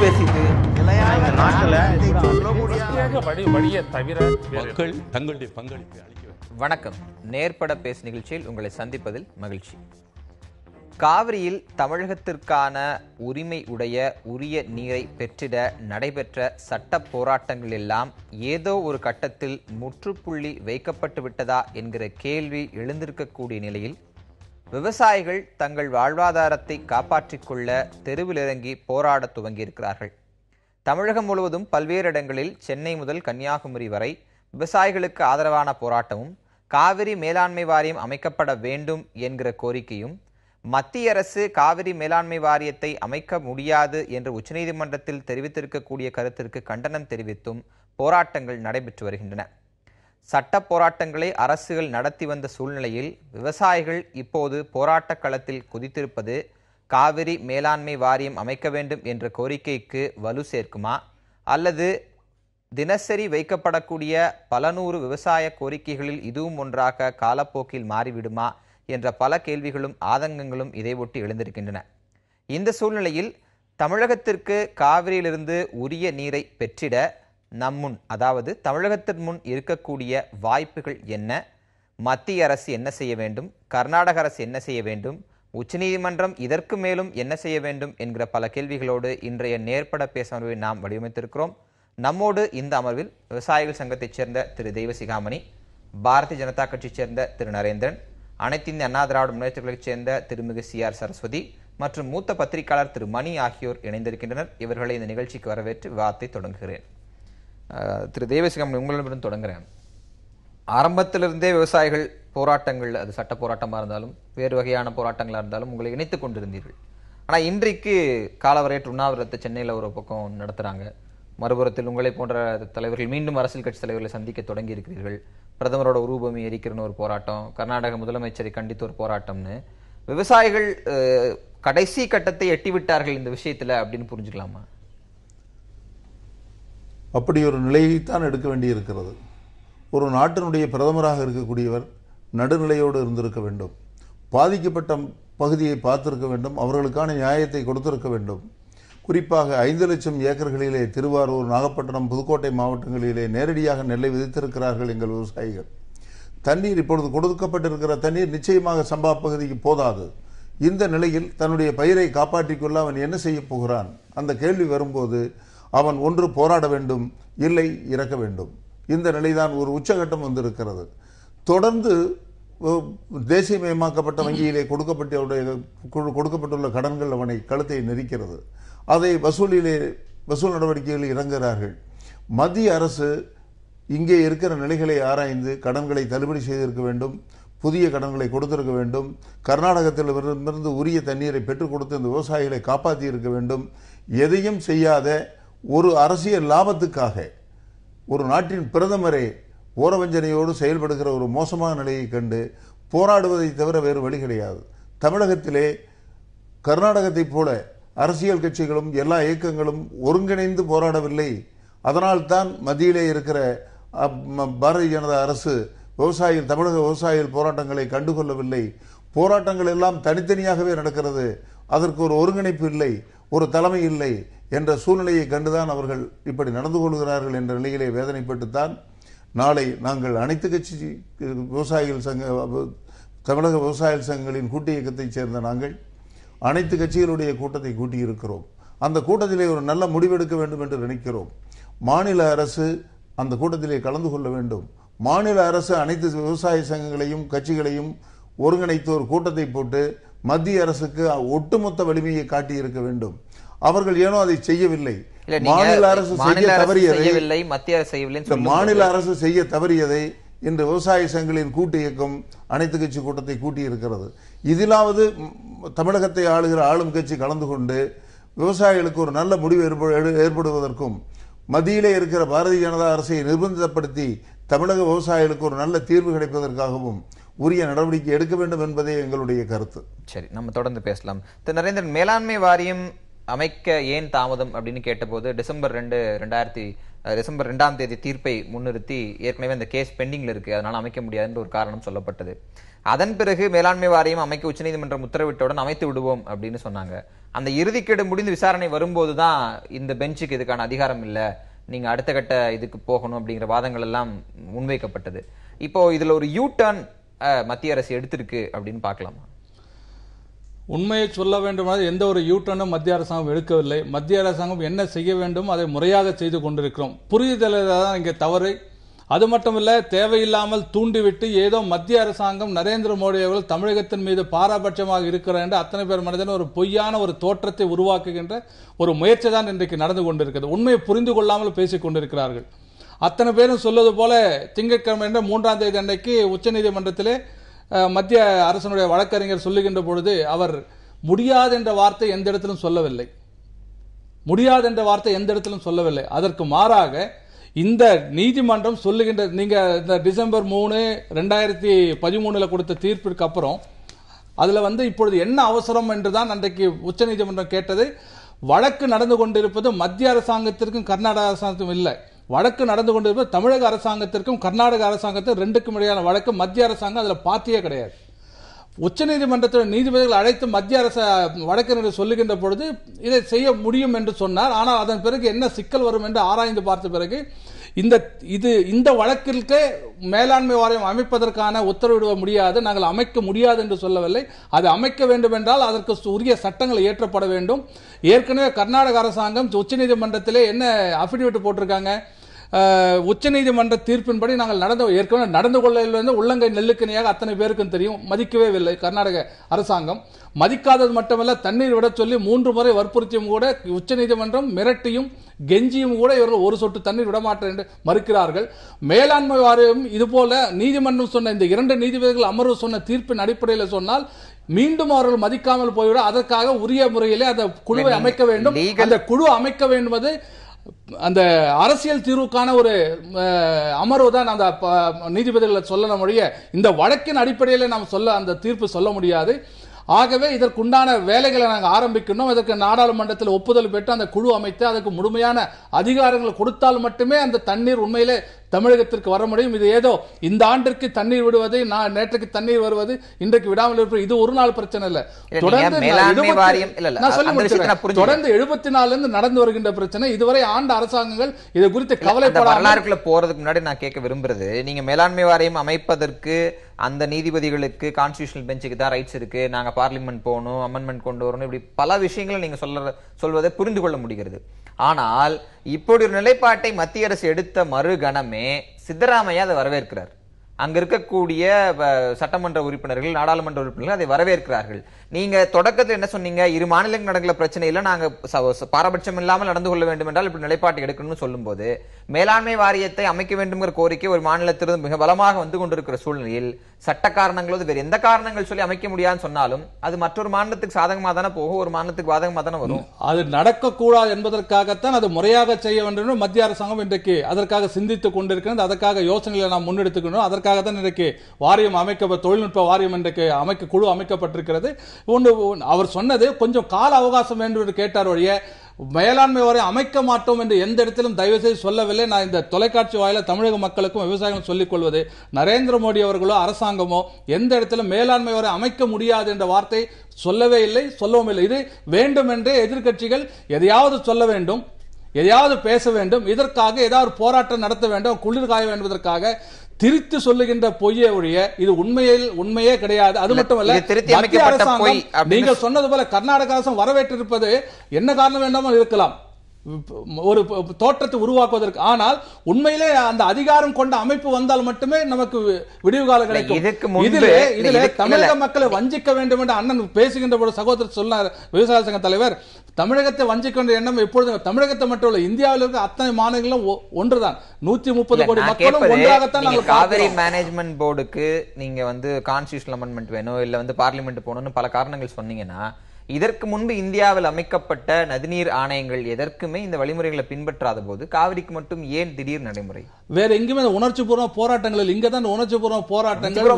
பேசிட்டு இந்த நாட்டுல வழியை தவிர மக்கள் தங்களுடைய பங்களிப்பை அளிக்க வேண்டும். வணக்கம். நேர்பட பேசு நிகழ்ச்சியில் உங்களை சந்திப்பதில் மகிழ்ச்சி. காவிரியில் தமிழகத்திற்கான உரிமை உரிய நீரை பெற்றிட நடைபெற்ற சட்ட போராட்டங்கள் எல்லாம் ஏதோ ஒரு கட்டத்தில் முற்றுப்புள்ளி வைக்கப்பட்டு விட்டதா என்கிற கேள்வி எழுந்திருக்கக்கூடிய நிலையில் விவசாயிகள் தங்கள் வாழ்வாதாரத்தை காப்பாற்றிக் கொள்ள தெருவில் இறங்கி போராட துவங்கியிருக்கிறார்கள். தமிழகம் முழுவதும் பல்வேறு இடங்களில் சென்னை முதல் கன்னியாகுமரி வரை விவசாயிகளுக்கு ஆதரவான போராட்டமும், காவிரி மேலாண்மை வாரியம் அமைக்கப்பட வேண்டும் என்கிற கோரிக்கையும், மத்திய அரசு காவிரி மேலாண்மை வாரியத்தை அமைக்க முடியாது என்று உச்சநீதிமன்றத்தில் தெரிவித்திருக்கக்கூடிய கருத்திற்கு கண்டனம் தெரிவித்தும் போராட்டங்கள் நடைபெற்று வருகின்றன. சட்ட போராட்டங்களை அரசுகள் நடத்தி வந்த சூழ்நிலையில் விவசாயிகள் இப்போது போராட்ட களத்தில் குதித்திருப்பது காவிரி மேலாண்மை வாரியம் அமைக்க வேண்டும் என்ற கோரிக்கைக்கு வலு சேர்க்குமா, அல்லது தினசரி வைக்கப்படக்கூடிய பல நூறு விவசாய கோரிக்கைகளில் இதுவும் ஒன்றாக காலப்போக்கில் மாறிவிடுமா என்ற பல கேள்விகளும் ஆதங்கங்களும் இதை ஒட்டி எழுந்திருக்கின்றன. இந்த சூழ்நிலையில் தமிழகத்திற்கு காவிரியிலிருந்து உரிய நீரை பெற்றிட நம்முன், அதாவது தமிழகத்தின் முன் இருக்கக்கூடிய வாய்ப்புகள் என்ன, மத்திய அரசு என்ன செய்ய வேண்டும், கர்நாடக அரசு என்ன செய்ய வேண்டும், உச்சநீதிமன்றம் இதற்கு மேலும் என்ன செய்ய வேண்டும் என்கிற பல கேள்விகளோடு இன்றைய நேர்பட பேச அமர்வை நாம் வடிவமைத்திருக்கிறோம். நம்மோடு இந்த அமர்வில் விவசாயிகள் சங்கத்தைச் சேர்ந்த திரு தெய்வசிகாமணி, பாரதிய ஜனதா கட்சியைச் சேர்ந்த திரு நரேந்திரன், அனைத்து இந்திய அண்ணா திராவிட முன்னேற்றங்களைச் சேர்ந்த திருமிகு CR சரஸ்வதி மற்றும் மூத்த பத்திரிகையாளர் திரு மணி ஆகியோர் இணைந்திருக்கின்றனர். இவர்களை இந்த நிகழ்ச்சிக்கு வரவேற்று விவாதத்தை தொடங்குகிறேன். திரு தெய்வசிகாமணி, உங்களிடம் தொடங்குகிறேன். ஆரம்பத்திலிருந்தே விவசாயிகள் போராட்டங்கள், அது சட்ட போராட்டமாக இருந்தாலும் வேறு வகையான போராட்டங்களாக இருந்தாலும் உங்களை இணைத்துக் கொண்டிருந்தீர்கள். ஆனால் இன்றைக்கு காலவரையற்ற உண்ணாவிரதத்தை சென்னையில் ஒரு பக்கம் நடத்துகிறாங்க, மறுபுறத்தில் உங்களை போன்ற தலைவர்கள் மீண்டும் அரசியல் கட்சி தலைவர்களை சந்திக்க தொடங்கி இருக்கிறீர்கள். பிரதமரோட உருவபூமி எரிக்கிறன்னு ஒரு போராட்டம், கர்நாடக முதலமைச்சரை கண்டித்து ஒரு போராட்டம்னு விவசாயிகள் கடைசி கட்டத்தை எட்டிவிட்டார்கள் இந்த விஷயத்துல அப்படின்னு புரிஞ்சுக்கலாமா? அப்படி ஒரு நிலையைத்தான் எடுக்க வேண்டியிருக்கிறது. ஒரு நாட்டினுடைய பிரதமராக இருக்கக்கூடியவர் நடுநிலையோடு இருந்திருக்க வேண்டும். பாதிக்கப்பட்ட பகுதியை பார்த்திருக்க வேண்டும், அவர்களுக்கான நியாயத்தை கொடுத்திருக்க வேண்டும். குறிப்பாக 5 லட்சம் ஏக்கர்களிலே திருவாரூர், நாகப்பட்டினம், புதுக்கோட்டை மாவட்டங்களிலே நேரடியாக நெல்லை விதைத்திருக்கிறார்கள் எங்கள் விவசாயிகள். தண்ணீர் இப்பொழுது கொடுக்கப்பட்டிருக்கிற தண்ணீர் நிச்சயமாக சம்பா பகுதிக்கு போதாது. இந்த நிலையில் தன்னுடைய பயிரை காப்பாற்றிக் கொள்ள அவன் என்ன செய்ய போகிறான்? அந்த கேள்வி வரும்போது அவன் ஒன்று போராட வேண்டும், இல்லை இறக்க வேண்டும். இந்த நிலைதான் ஒரு உச்சகட்டம் வந்திருக்கிறது. தொடர்ந்து தேசியமயமாக்கப்பட்ட வங்கியிலே கொடுக்கப்பட்டுள்ள கடன்கள் அவனை கழுத்தை நெரிக்கிறது. அதை வசூல் நடவடிக்கைகளில் இறங்குகிறார்கள். மத்திய அரசு இங்கே இருக்கிற நிலைகளை ஆராய்ந்து கடன்களை தள்ளுபடி செய்திருக்க வேண்டும், புதிய கடன்களை கொடுத்திருக்க வேண்டும், கர்நாடகத்தில் இருந்து உரிய தண்ணீரை பெற்றுக் கொடுத்து இந்த விவசாயிகளை காப்பாற்றி இருக்க வேண்டும். எதையும் செய்யாத ஒரு அரசியல் லாபத்துக்காக ஒரு நாட்டின் பிரதமரே ஓரவஞ்சனையோடு செயல்படுகிற ஒரு மோசமான நிலையை கண்டு போராடுவதை தவிர வேறு வழி கிடையாது. தமிழகத்திலே கர்நாடகத்தைப் போல அரசியல் கட்சிகளும் எல்லா இயக்கங்களும் ஒருங்கிணைந்து போராடவில்லை. அதனால்தான் மத்தியிலே இருக்கிற பாரதிய ஜனதா அரசு தமிழக விவசாயிகள் போராட்டங்களை கண்டுகொள்ளவில்லை. போராட்டங்கள் எல்லாம் தனித்தனியாகவே நடக்கிறது. அதற்கு ஒரு ஒருங்கிணைப்பு இல்லை, ஒரு தலைமை இல்லை என்ற சூழ்நிலையை கண்டுதான் அவர்கள் இப்படி நடந்து கொள்கிறார்கள் என்ற நிலையிலே வேதனைப்பட்டுத்தான் நாளை நாங்கள் அனைத்து கட்சி விவசாயிகள் தமிழக விவசாயிகள் சங்கங்களின் கூட்டு இயக்கத்தைச் சேர்ந்த நாங்கள் அனைத்து கட்சிகளுடைய கூட்டத்தை கூட்டியிருக்கிறோம். அந்த கூட்டத்திலே ஒரு நல்ல முடிவெடுக்க வேண்டும் என்று நினைக்கிறோம். மாநில அரசு அந்த கூட்டத்திலே கலந்து கொள்ள வேண்டும். மாநில அரசு அனைத்து விவசாய சங்கங்களையும் கட்சிகளையும் ஒருங்கிணைத்து ஒரு கூட்டத்தை போட்டு மத்திய அரசுக்கு ஒட்டுமொத்த வலிமையை காட்டியிருக்க வேண்டும். அவர்கள் ஏனோ அதை செய்யவில்லை. மாநில அரசு செய்ய தவறியதை மாநில அரசு செய்ய தவறியதை இன்று விவசாய சங்கங்களின் கூட்டு இயக்கம் அனைத்து கட்சி கூட்டத்தை கூட்டியிருக்கிறது. இதிலாவது தமிழகத்தை ஆளுகிற ஆளும் கட்சி கலந்து கொண்டு விவசாயிகளுக்கு ஒரு நல்ல முடிவு ஏற்படுவதற்கும், மத்தியிலே இருக்கிற பாரதிய ஜனதா அரசை நிர்பந்தப்படுத்தி தமிழக விவசாயிகளுக்கு ஒரு நல்ல தீர்வு கிடைப்பதற்காகவும் உரிய நடவடிக்கை எடுக்க வேண்டும் என்பதே எங்களுடைய கருத்து. சரி, நம்ம தொடர்ந்து பேசலாம். திரு நரேந்திரன், மேலாண்மை வாரியம் அமைக்க ஏன் தாமதம் அப்படின்னு கேட்டபோது டிசம்பர் 2ஆம் தேதி தீர்ப்பை முன்னிறுத்தி ஏற்கனவே அந்த கேஸ் பெண்டிங்ல இருக்கு, அதனால அமைக்க முடியாதுன்ற ஒரு காரணம் சொல்லப்பட்டது. அதன் பிறகு மேலாண்மை வாரியம் அமைக்க உச்சநீதிமன்றம் உத்தரவிட்டவுடன் அமைத்து விடுவோம் அப்படின்னு சொன்னாங்க. அந்த இறுதிக்கேடு முடிந்து விசாரணை வரும்போதுதான் இந்த பெஞ்சுக்கு இதுக்கான அதிகாரம் இல்ல, நீங்க அடுத்த கட்ட இதுக்கு போகணும் அப்படிங்கிற வாதங்கள் எல்லாம் முன்வைக்கப்பட்டது. இப்போ இதுல ஒரு யூ டர்ன் மத்திய அரசு எடுத்திருக்கு அப்படின்னு பார்க்கலாமா? உண்மையை சொல்ல வேண்டுமானால் எந்த ஒரு யூ டர்னும் மத்திய அரசாங்கம் எடுக்கவில்லை. மத்திய அரசாங்கம் என்ன செய்ய வேண்டும் அதை முறையாக செய்து கொண்டிருக்கிறோம். புரிதலில் தான் இங்கே தவறு. அது மட்டுமல்ல, தேவையில்லாமல் தூண்டிவிட்டு ஏதோ மத்திய அரசாங்கம் நரேந்திர மோடி அவர்கள் தமிழகத்தின் மீது பாராபட்சமாக இருக்கிறார் என்று அத்தனை பேர் மனதில் ஒரு பொய்யான ஒரு தோற்றத்தை உருவாக்குகின்ற ஒரு முயற்சி தான் இன்றைக்கு நடந்து கொண்டிருக்கிறது. உண்மையை புரிந்து கொள்ளாமல் பேசிக் கொண்டிருக்கிறார்கள். அத்தனை பேரும் சொல்வது போல திங்கட்கிழமை 3ஆம் தேதி அன்னைக்கு உச்சநீதிமன்றத்திலே மத்திய அரசனுடைய வழக்கறிஞர் சொல்லுகின்ற பொழுது அவர் முடியாது என்ற வார்த்தை எந்த இடத்திலும் சொல்லவில்லை. முடியாது என்ற வார்த்தை எந்த இடத்திலும் சொல்லவில்லை. அதற்கு மாறாக இந்த நீதிமன்றம் சொல்லுகின்ற, நீங்க இந்த டிசம்பர் 3, 2013 கொடுத்த தீர்ப்பிற்கு அப்புறம் அதுல இப்பொழுது என்ன அவசரம் என்றுதான் அன்றைக்கு உச்ச நீதிமன்றம் கேட்டது. வழக்கு நடந்து கொண்டிருப்பது மத்திய அரசாங்கத்திற்கும் கர்நாடக அரசாங்கத்திற்கும் இல்லை, வழக்கு நடந்து கொண்டிருப்பது தமிழக அரசாங்கத்திற்கும் கர்நாடக அரசாங்கத்திற்கும் ரெண்டுக்கும் இடையான வழக்கு. மத்திய அரசாங்கம் அதுல பார்ட்டியே கிடையாது. உச்சநீதிமன்றத்தில் நீதிபதிகள் அழைத்து மத்திய அரசு வழக்கறிஞர் சொல்லுகின்ற பொழுது இதை செய்ய முடியும் என்று சொன்னார். ஆனால் அதன் பிறகு என்ன சிக்கல் வரும் என்று ஆராய்ந்து பார்த்த பிறகு இந்த வழக்கிற்கு மேலாண்மை வாரியம் அமைப்பதற்கான உத்தரவிட முடியாது, நாங்கள் அமைக்க முடியாது என்று சொல்லவில்லை. அது அமைக்க வேண்டும் என்றால் அதற்கு உரிய சட்டங்கள் இயற்றப்பட வேண்டும். ஏற்கனவே கர்நாடக அரசாங்கம் உச்சநீதிமன்றத்திலே என்ன அபிடவிட் போட்டிருக்காங்க, உச்சநீதிமன்ற தீர்ப்பின்படி நாங்கள் ஏற்கனவே நடந்து கொள்ள உள்ளங்கை நெல்லுக்கணியாக அத்தனை பேருக்கும் தெரியும். மதிக்கவே இல்லை கர்நாடக அரசாங்கம். மதிக்காதது மட்டுமல்ல, தண்ணீர் விட சொல்லி 3 முறை வற்புறுத்தியும் கூட உச்சநீதிமன்றம் மிரட்டியும் கெஞ்சியும் கூட இவர்கள் ஒரு சொட்டு தண்ணீர் விடமாட்டேன் என்று மறுக்கிறார்கள். மேலாண்மை வாரியம் இதுபோல நீதிமன்றம் சொன்ன இந்த 2 நீதிபதிகள் அமர்வு சொன்ன தீர்ப்பின் அடிப்படையில் சொன்னால் மீண்டும் அவர்கள் மதிக்காமல் போய்விட அதற்காக உரிய முறையிலே அந்த குழுவை அமைக்க வேண்டும். அந்த குழு அமைக்க வேண்டுவது அந்த அரசியல் தீர்வுக்கான ஒரு அமர்வு தான் அந்த நீதிபதிகளை சொல்ல முடிய இந்த வழக்கின் அடிப்படையில் நாம் அந்த தீர்ப்பு சொல்ல முடியாது. ஆகவே இதற்குண்டான வேலைகளை நாங்கள் ஆரம்பிக்கணும். இதற்கு நாடாளுமன்றத்தில் ஒப்புதல் பெற்று அந்த குழு அமைத்து அதற்கு முழுமையான அதிகாரங்கள் கொடுத்தால் மட்டுமே அந்த தண்ணீர் உண்மையிலே தமிழகத்திற்கு வர முடியும். இது ஏதோ இந்த ஆண்டிற்கு தண்ணீர் விடுவது, நேற்றுக்கு தண்ணீர் வருவது, இன்றைக்கு விடாமல் இருப்பது, இது ஒரு நாள் பிரச்சனை இல்ல. தொடர்ந்து 74 இருந்து நடந்து வருகின்ற பிரச்சனை. இதுவரை ஆண்ட அரசாங்கங்கள் இது குறித்து கவலைப்படாமல் போறதுக்கு முன்னாடி நான் கேட்க விரும்புறது, நீங்க மேலாண்மை வாரியம் அமைப்பதற்கு அந்த நீதிபதிகளுக்கு கான்ஸ்டிடியூஷனல் பெஞ்சுக்கு தான் ரைட்ஸ் இருக்கு, நாங்க பார்லிமெண்ட் போகணும், அமெண்ட்மெண்ட் கொண்டு வரணும், இப்படி பல விஷயங்களை நீங்க சொல்வதை புரிந்து கொள்ள முடிகிறது. ஆனால் இப்படி ஒரு நிலைப்பாட்டை மத்திய அரசு எடுத்த மறுகணமே சித்தராமையா அதை வரவேற்கிறார். அங்க இருக்கக்கூடிய சட்டமன்ற உறுப்பினர்கள், நாடாளுமன்ற உறுப்பினர்கள் அதை வரவேற்கிறார்கள். நீங்க தொடக்கத்தில் என்ன சொன்னீங்க, 2 மாநிலங்கள் நடக்கிற பிரச்சனையில நாங்க பாரபட்சம் இல்லாமல் நடந்து கொள்ள வேண்டும் என்றால் இப்படி நிலைப்பாட்டை எடுக்கணும்னு சொல்லும் போது, மேலாண்மை வாரியத்தை அமைக்க வேண்டும்ங்கிற கோரிக்கை ஒரு மாநிலத்திலிருந்து மிக பலமாக வந்து கொண்டிருக்கிற சூழ்நிலையில் சட்ட காரணங்களோடு வேறு எந்த காரணங்கள் சொல்லி அமைக்க முடியாதுன்னு சொன்னாலும் அது மற்றொரு மாநிலத்துக்கு சாதகமாக தானே போகும், ஒரு மாநிலத்துக்கு பாதகமாக தானே வரும். அது நடக்கக்கூடாது என்பதற்காகத்தான் அது முறையாக செய்ய வேண்டும். மத்திய அரசாங்கம் இன்றைக்கு அதற்காக சிந்தித்துக் கொண்டிருக்கிறது. அதற்காக யோசனைகளை நாம் முன்னெடுத்துக்கணும். அதற்காக தான் இன்றைக்கு வாரியம் தொழில்நுட்ப வாரியம் இன்றைக்கு குழு அமைக்கப்பட்டிருக்கிறது. அவர் சொன்னது கொஞ்சம் கால அவகாசம் வேண்டும் என்று கேட்டார் ஒழிய மேலாண்மை வாரியம் அமைக்க மாட்டோம் என்று எந்த இடத்திலும் தயவு செய்து சொல்லவில்லை. நான் இந்த தொலைக்காட்சி வாயில தமிழக மக்களுக்கும் விவசாயிகளும் சொல்லிக் கொள்வது, நரேந்திர மோடி அவர்களோ அரசாங்கமோ எந்த இடத்திலும் மேலாண்மை வாரியம் அமைக்க முடியாது என்ற வார்த்தை சொல்லவே இல்லை, சொல்லவும் இல்லை. இது வேண்டும் என்றே எதிர்கட்சிகள் எதையாவது சொல்ல வேண்டும், எதையாவது பேச வேண்டும், இதற்காக ஏதாவது போராட்டம் நடத்த வேண்டும், குளிர் காய வேண்டுவதற்காக திருத்தி சொல்லுகின்ற பொய்யை ஒழிய இது உண்மையே கிடையாது. அது மட்டுமல்ல, மத்திய அரசாங்கம் நீங்கள் சொன்னது போல கர்நாடக அரசு வரவேற்றிருப்பது என்ன காரணம் வேண்டாமல் இருக்கலாம், ஒரு தோற்றத்தை உருவாக்குவதற்கு. ஆனால் உண்மையிலே அந்த அதிகாரம் கொண்ட அமைப்பு வந்தால் மட்டுமே நமக்கு விடிவு காலம் கிடைக்கும். இதிலே தமிழக மக்களை வஞ்சிக்க வேண்டும் என்று அண்ணன் பேசுகின்ற போது சகோதரர் சொன்னார், விவசாய சங்க தலைவர், தமிழகத்தை வஞ்சிக்கின்ற எண்ணம் எப்பொழுது தமிழகத்தை மட்டும் இல்ல, இந்தியாவில் இருக்க அத்தனை மாநிலங்களும் ஒன்றுதான். 130 கோடி மக்களும் ஒன்றாகத்தான் நாங்கள் காவிரி மேனேஜ்மெண்ட் போர்டுக்கு நீங்க கான்ஸ்டிடியூஷனல் அமெண்ட்மெண்ட் வேணும், இல்ல பார்லிமெண்ட் போகணும்னு பல காரணங்கள் சொன்னீங்கன்னா, இதற்கு முன்பு இந்தியாவில் அமைக்கப்பட்ட நதிநீர் ஆணையங்கள் எதற்குமே இந்த வழிமுறைகளை பின்பற்றாத போது காவிரிக்கு மட்டும் ஏன் திடீர் நடைமுறை? வேற எங்குமே உணர்ச்சி பூர்வ போராட்டங்கள், இங்கதான் உணர்ச்சி பூர்வ போராட்டங்கள்,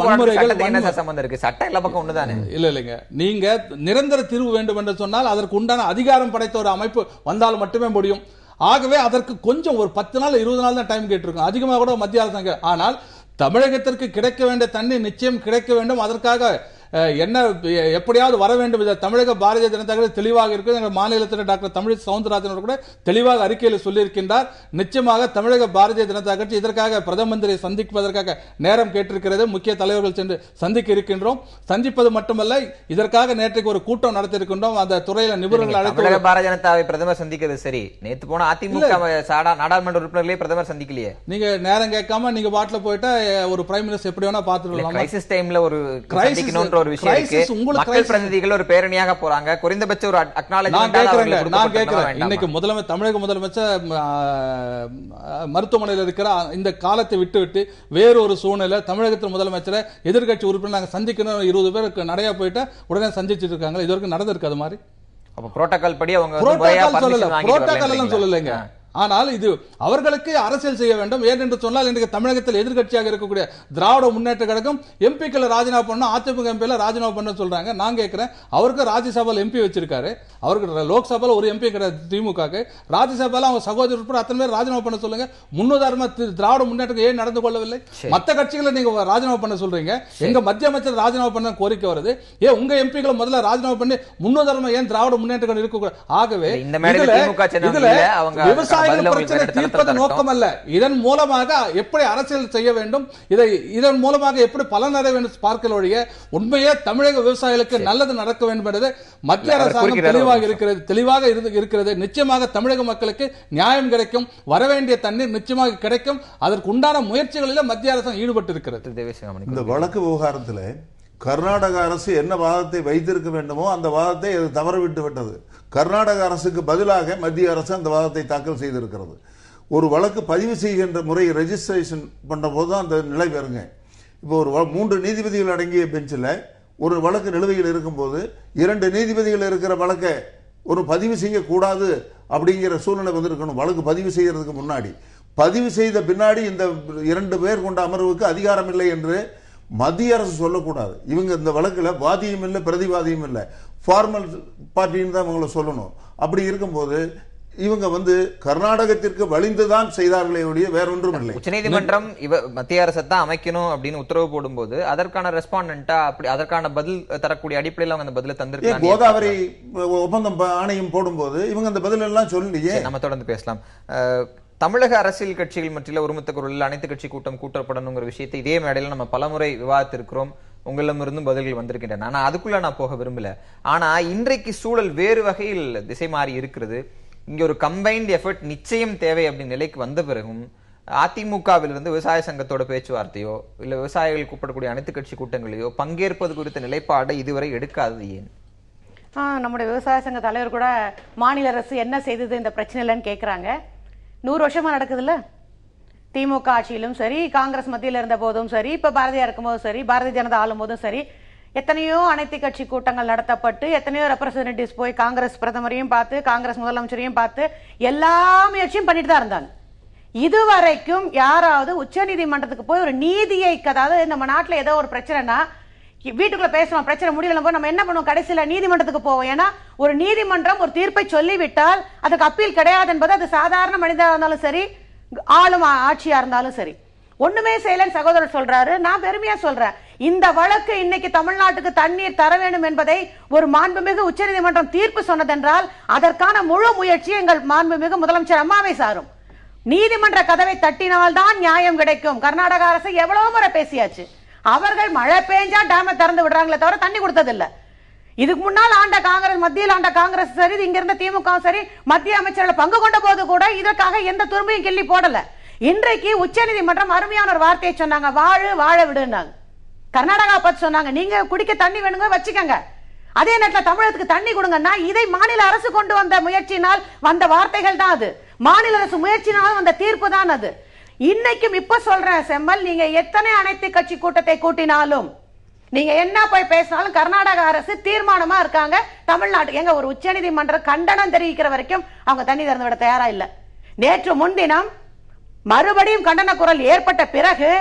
சம்பந்தம் இருக்கு. சட்டம் எல்லா பக்கம் ஒண்ணுதானே? இல்லைங்க, நீங்க நிரந்தர தீர்வு வேண்டும் என்று சொன்னால் அதற்கு உண்டான அதிகாரம் படைத்த ஒரு அமைப்பு வந்தால் மட்டுமே முடியும். ஆகவே அதற்கு கொஞ்சம் ஒரு 10 நாள் 20 நாள் தான் டைம் கேட்டிருக்கும், அதிகமாக கூட மத்திய அரசாங்கம். ஆனால் தமிழகத்திற்கு கிடைக்க வேண்டிய தண்ணீர் நிச்சயம் கிடைக்க வேண்டும். அதற்காக என்ன எப்படியாவது வர வேண்டும். தமிழக பாரதிய ஜனதா கட்சி தெளிவாக இருக்கு. எங்கள் மாநிலத்தில் டாக்டர் தமிழிசை சவுந்தரராஜன் கூட தெளிவாக அறிக்கையில் சொல்லியிருக்கின்றார். நிச்சயமாக தமிழக பாரதிய ஜனதா கட்சி இதற்காக பிரதம மந்திரியை சந்திப்பதற்காக நேரம் கேட்டிருக்கிறது. முக்கிய தலைவர்கள் சென்று சந்திக்க இருக்கின்றோம். சந்திப்பது மட்டுமல்ல, இதற்காக நேற்றைக்கு ஒரு கூட்டம் நடத்தியிருக்கின்றோம். அந்த துறையில நிபுணர்கள் தமிழக பாரதிய ஜனதாவை பிரதமர் சந்திக்கிறது சரி, நேத்து போன அதிமுக நாடாளுமன்ற உறுப்பினர்களே பிரதமர் சந்திக்கலையே. நீங்க நேரம் கேட்காம நீங்க பாட்டுல போயிட்டா ஒரு பிரைம் மினிஸ்டர் எப்படி வேணா பாத்துக்கலாம். கிரைசிஸ் டைம்ல ஒரு சந்திக்கணும்ன்ற ஒரு விஷயம் இருக்கு. மக்கள் பிரதிநிதிகள் ஒரு பேரணியாக போறாங்க. குறைந்தபட்ச ஒரு அக்னாலஜ்மென்ட் நான் கேட்கிறேன். இன்னைக்கு தமிழக முதலமைச்சர் மருத்துவமனையில் இருக்கிற இந்த காலத்தை விட்டு வேறு ஒரு சூழ்நிலை தமிழகத்தில் முதலமைச்சரை எதிர்கட்சி உறுப்பினர் நாங்க சந்திக்கணும் 20 பேருக்கு நடையா போயிட்டு உடனே சந்திச்சிட்டு இருக்காங்க. இது வரைக்கும் நடந்திருக்கு அது மாதிரி. அப்ப புரோட்டோகால் படி அவங்க புரோட்டோகால் எல்லாம் சொல்லலைங்க. ஆனால் இது அவர்களுக்கு அரசியல் செய்ய வேண்டும். ஏனென்று சொன்னால் இன்றைக்கு தமிழகத்தில் எதிர்கட்சியாக இருக்கக்கூடிய திராவிட முன்னேற்ற கழகம் எம்பிக்களை ராஜினாமா பண்ண, அதிமுக எம்பியில ராஜினாமா பண்ண சொல்றாங்க. நான் கேட்கிறேன், அவருக்கு ராஜ்யசபால எம்பி வச்சிருக்காரு, அவருக்கு லோக்சபால ஒரு எம்பி கிடையாது திமுக, ராஜ்யசபால அவங்க சகோதர உறுப்பினர் அத்தனை பேர் ராஜினாமா பண்ண சொல்லுங்க. முன்னுதாரணமா திராவிட முன்னேற்ற ஏன் நடந்து கொள்ளவில்லை? மற்ற கட்சிகளை நீங்க ராஜினாமா பண்ண சொல்றீங்க, எங்க மத்திய அமைச்சர் ராஜினாமா பண்ண கோரிக்கை வருது. ஏன் உங்க எம்பிகளை முதல்ல ராஜினாமா பண்ணி முன்னுதாரணமா ஏன் திராவிட முன்னேற்ற கழகம் இருக்கக்கூடாது? ஆகவே விவசாய பிரச்சனை தீர்ப்பது நோக்கம் அல்ல. இதன் மூலமாக எப்படி அரசியல் செய்ய வேண்டும், இதன் மூலமாக எப்படி பலனடை வேண்டும் பார்க்கல ஒழிய உண்மையே தமிழக விவசாயிகளுக்கு நல்லது நடக்க வேண்டும் என்பது மத்திய அரசாங்கம் தெளிவாக இருக்கிறது. நிச்சயமாக தமிழக மக்களுக்கு நியாயம் கிடைக்கும், வரவேண்டிய தண்ணீர் நிச்சயமாக கிடைக்கும். அதற்கு உண்டான முயற்சிகளில் மத்திய அரசாங்கம் ஈடுபட்டு இருக்கிறது. இந்த வழக்கு விவகாரத்தில் கர்நாடக அரசு என்ன வாதத்தை வைத்திருக்க வேண்டுமோ அந்த வாதத்தை அது தவறவிட்டு விட்டது. கர்நாடக அரசுக்கு பதிலாக மத்திய அரசு அந்த வாதத்தை தாக்கல் செய்திருக்கிறது. ஒரு வழக்கு பதிவு செய்கின்ற முறை ரெஜிஸ்ட்ரேஷன் பண்ண போது அந்த நிலை வருங்க. இப்போ ஒரு 3 நீதிபதிகள் அடங்கிய பெஞ்சில் ஒரு வழக்கு நிலுவையில் இருக்கும்போது 2 நீதிபதிகள் இருக்கிற வழக்கை ஒரு பதிவு செய்யக்கூடாது அப்படிங்கிற சூழ்நிலை வந்திருக்கணும். வழக்கு பதிவு செய்யறதுக்கு முன்னாடி, பதிவு செய்த பின்னாடி இந்த 2 பேர் கொண்ட அமர்வுக்கு அதிகாரம் இல்லை என்று மத்திய அரசு சொல்லக்கூடாது. இவங்க இந்த வழக்குல வாதியும் இல்லை பிரதிவாதியும் இல்லை, ஃபார்மல் பார்ட்டின்னு தான் இவங்களை சொல்லணும். அப்படி இருக்கும்போது இவங்க கர்நாடகத்திற்கு வலிந்துதான் செய்தார்களே ஒழிய வேற ஒன்றும் இல்லை. உச்சநீதிமன்றம் மத்திய அரசை தான் அமைக்கணும் அப்படின்னு உத்தரவு போடும்போது அதற்கான ரெஸ்பாண்டா அப்படி அதற்கான பதில் தரக்கூடிய அடிப்படையில் அவங்க அந்த பதிலை தந்திருக்காங்க. கோதாவரி ஒப்பந்தம் ஆணையம் போடும்போது இவங்க அந்த பதில் எல்லாம் சொல்லலையே. நம்ம தொடர்ந்து பேசலாம். தமிழக அரசியல் கட்சிகள் மத்தியில் ஒருமித்த குரலில் அனைத்து கட்சி கூட்டம் கூட்டப்படணுங்கிற விஷயத்தை இதே மேடையில் நம்ம பலமுறை விவாதித்திருக்கிறோம். உங்களிடமிருந்தும் பதில்கள் வந்திருக்கின்றன. ஆனா அதுக்குள்ள நான் போக விரும்பல. ஆனா இன்றைக்கு சூழல் வேறு வகையில் திசை மாறி இருக்கிறது. இங்க ஒரு கம்பைன்ட் எஃபர்ட் நிச்சயம் தேவை அப்படின்னு நிலைக்கு வந்த பிறகும் அதிமுகவிலிருந்து விவசாய சங்கத்தோட பேச்சுவார்த்தையோ இல்ல விவசாயிகள் கூப்பிடக்கூடிய அனைத்து கட்சி கூட்டங்களையோ பங்கேற்பது குறித்த நிலைப்பாடை இதுவரை எடுக்காதது ஏன்? நம்முடைய விவசாய சங்க தலைவர் கூட மாநில அரசு என்ன செய்தது இந்த பிரச்சனை இல்லைன்னு கேட்கிறாங்க. 100 வருஷமா நடக்குதுல்ல. திமுக ஆட்சியிலும் சரி, காங்கிரஸ் மத்தியில் இருந்த போதும் சரி, இப்ப பாரதியா இருக்கும் போதும் சரி, பாரதிய ஜனதா ஆளும் போதும் சரி, எத்தனையோ அனைத்து கட்சி கூட்டங்கள் நடத்தப்பட்டு எத்தனையோ ரெப்ரசன்டேட்டிவ்ஸ் போய் காங்கிரஸ் பிரதமரையும் பார்த்து காங்கிரஸ் முதலமைச்சரையும் பார்த்து எல்லா முயற்சியும் பண்ணிட்டு தான் இருந்தாங்க. இதுவரைக்கும் யாராவது உச்ச நீதிமன்றத்துக்கு போய் ஒரு நீதியை, அதாவது நம்ம நாட்டில் ஏதோ ஒரு பிரச்சனைனா வீட்டுக்குள்ள பேசலாம், பிரச்சனை முடியல போது நம்ம என்ன பண்ணுவோம், கடைசியில நீதிமன்றத்துக்கு போவோம். ஏன்னா ஒரு நீதிமன்றம் ஒரு தீர்ப்பை சொல்லிவிட்டால் அதுக்கு அப்பீல் கிடையாது என்பது அது சாதாரண மனிதராக இருந்தாலும் சரி, ஆளும் ஆட்சியா இருந்தாலும் சரி. ஒண்ணுமே செய்யலன்னு சகோதரர் சொல்றாரு. நான் பெருமையா சொல்றேன், இந்த வழக்கு இன்னைக்கு தமிழ்நாட்டுக்கு தண்ணீர் தர வேண்டும் என்பதை ஒரு மாண்புமிகு உச்சநீதிமன்றம் தீர்ப்பு சொன்னதென்றால் அதற்கான முழு முயற்சி எங்கள் மாண்புமிகு முதலமைச்சர் அம்மாவை சாரும். நீதிமன்ற கதவை தட்டினால்தான் நியாயம் கிடைக்கும். கர்நாடக அரசு எவ்வளவு முறை பேசியாச்சு. அவர்கள் மழை பெஞ்சா டேமை திறந்து விடுறாங்களே தவிர தண்ணி கொடுத்ததில்லை. இதுக்கு முன்னால் ஆண்ட காங்கிரஸ், மத்தியில் ஆண்ட காங்கிரஸ் சரி, இங்க இருந்த திமுக சரி, மத்திய அமைச்சர்கள் பங்கு கொண்ட போது கூட இதற்காக எந்த துரும்பையும் கிள்ளி போடல. இன்றைக்கு உச்ச நீதிமன்றம் அருமையான ஒரு வார்த்தையை சொன்னாங்க, வாழ வாழ விடுனாங்க. கர்நாடகா பத்தி சொன்னாங்க, நீங்க குடிக்க தண்ணி வேணுங்க வச்சுக்கங்க, அதே நேரத்தில் தமிழகத்துக்கு தண்ணி கொடுங்கன்னா இதை மாநில அரசு கொண்டு வந்த முயற்சியினால் வந்த வார்த்தைகள் தான் அது. மாநில அரசு முயற்சினாலும் வந்த தீர்ப்பு தான் அது. இன்னைக்கும் இப்ப சொல்றேன் செம்மல், நீங்க எத்தனை அனைத்து கட்சி கூட்டத்தை கூட்டினாலும் நீங்க என்ன போய் பேசினாலும் கர்நாடக அரசு தீர்மானமா இருக்காங்க. தமிழ்நாடு எங்க ஒரு உச்ச நீதிமன்றம் கண்டனம் தெரிவிக்கிற வரைக்கும் அவங்க தண்ணி திறந்து விட தயாரா இல்ல. நேற்று முன்தினம் மறுபடியும் கண்டன குரல் ஏற்பட்ட பிறகு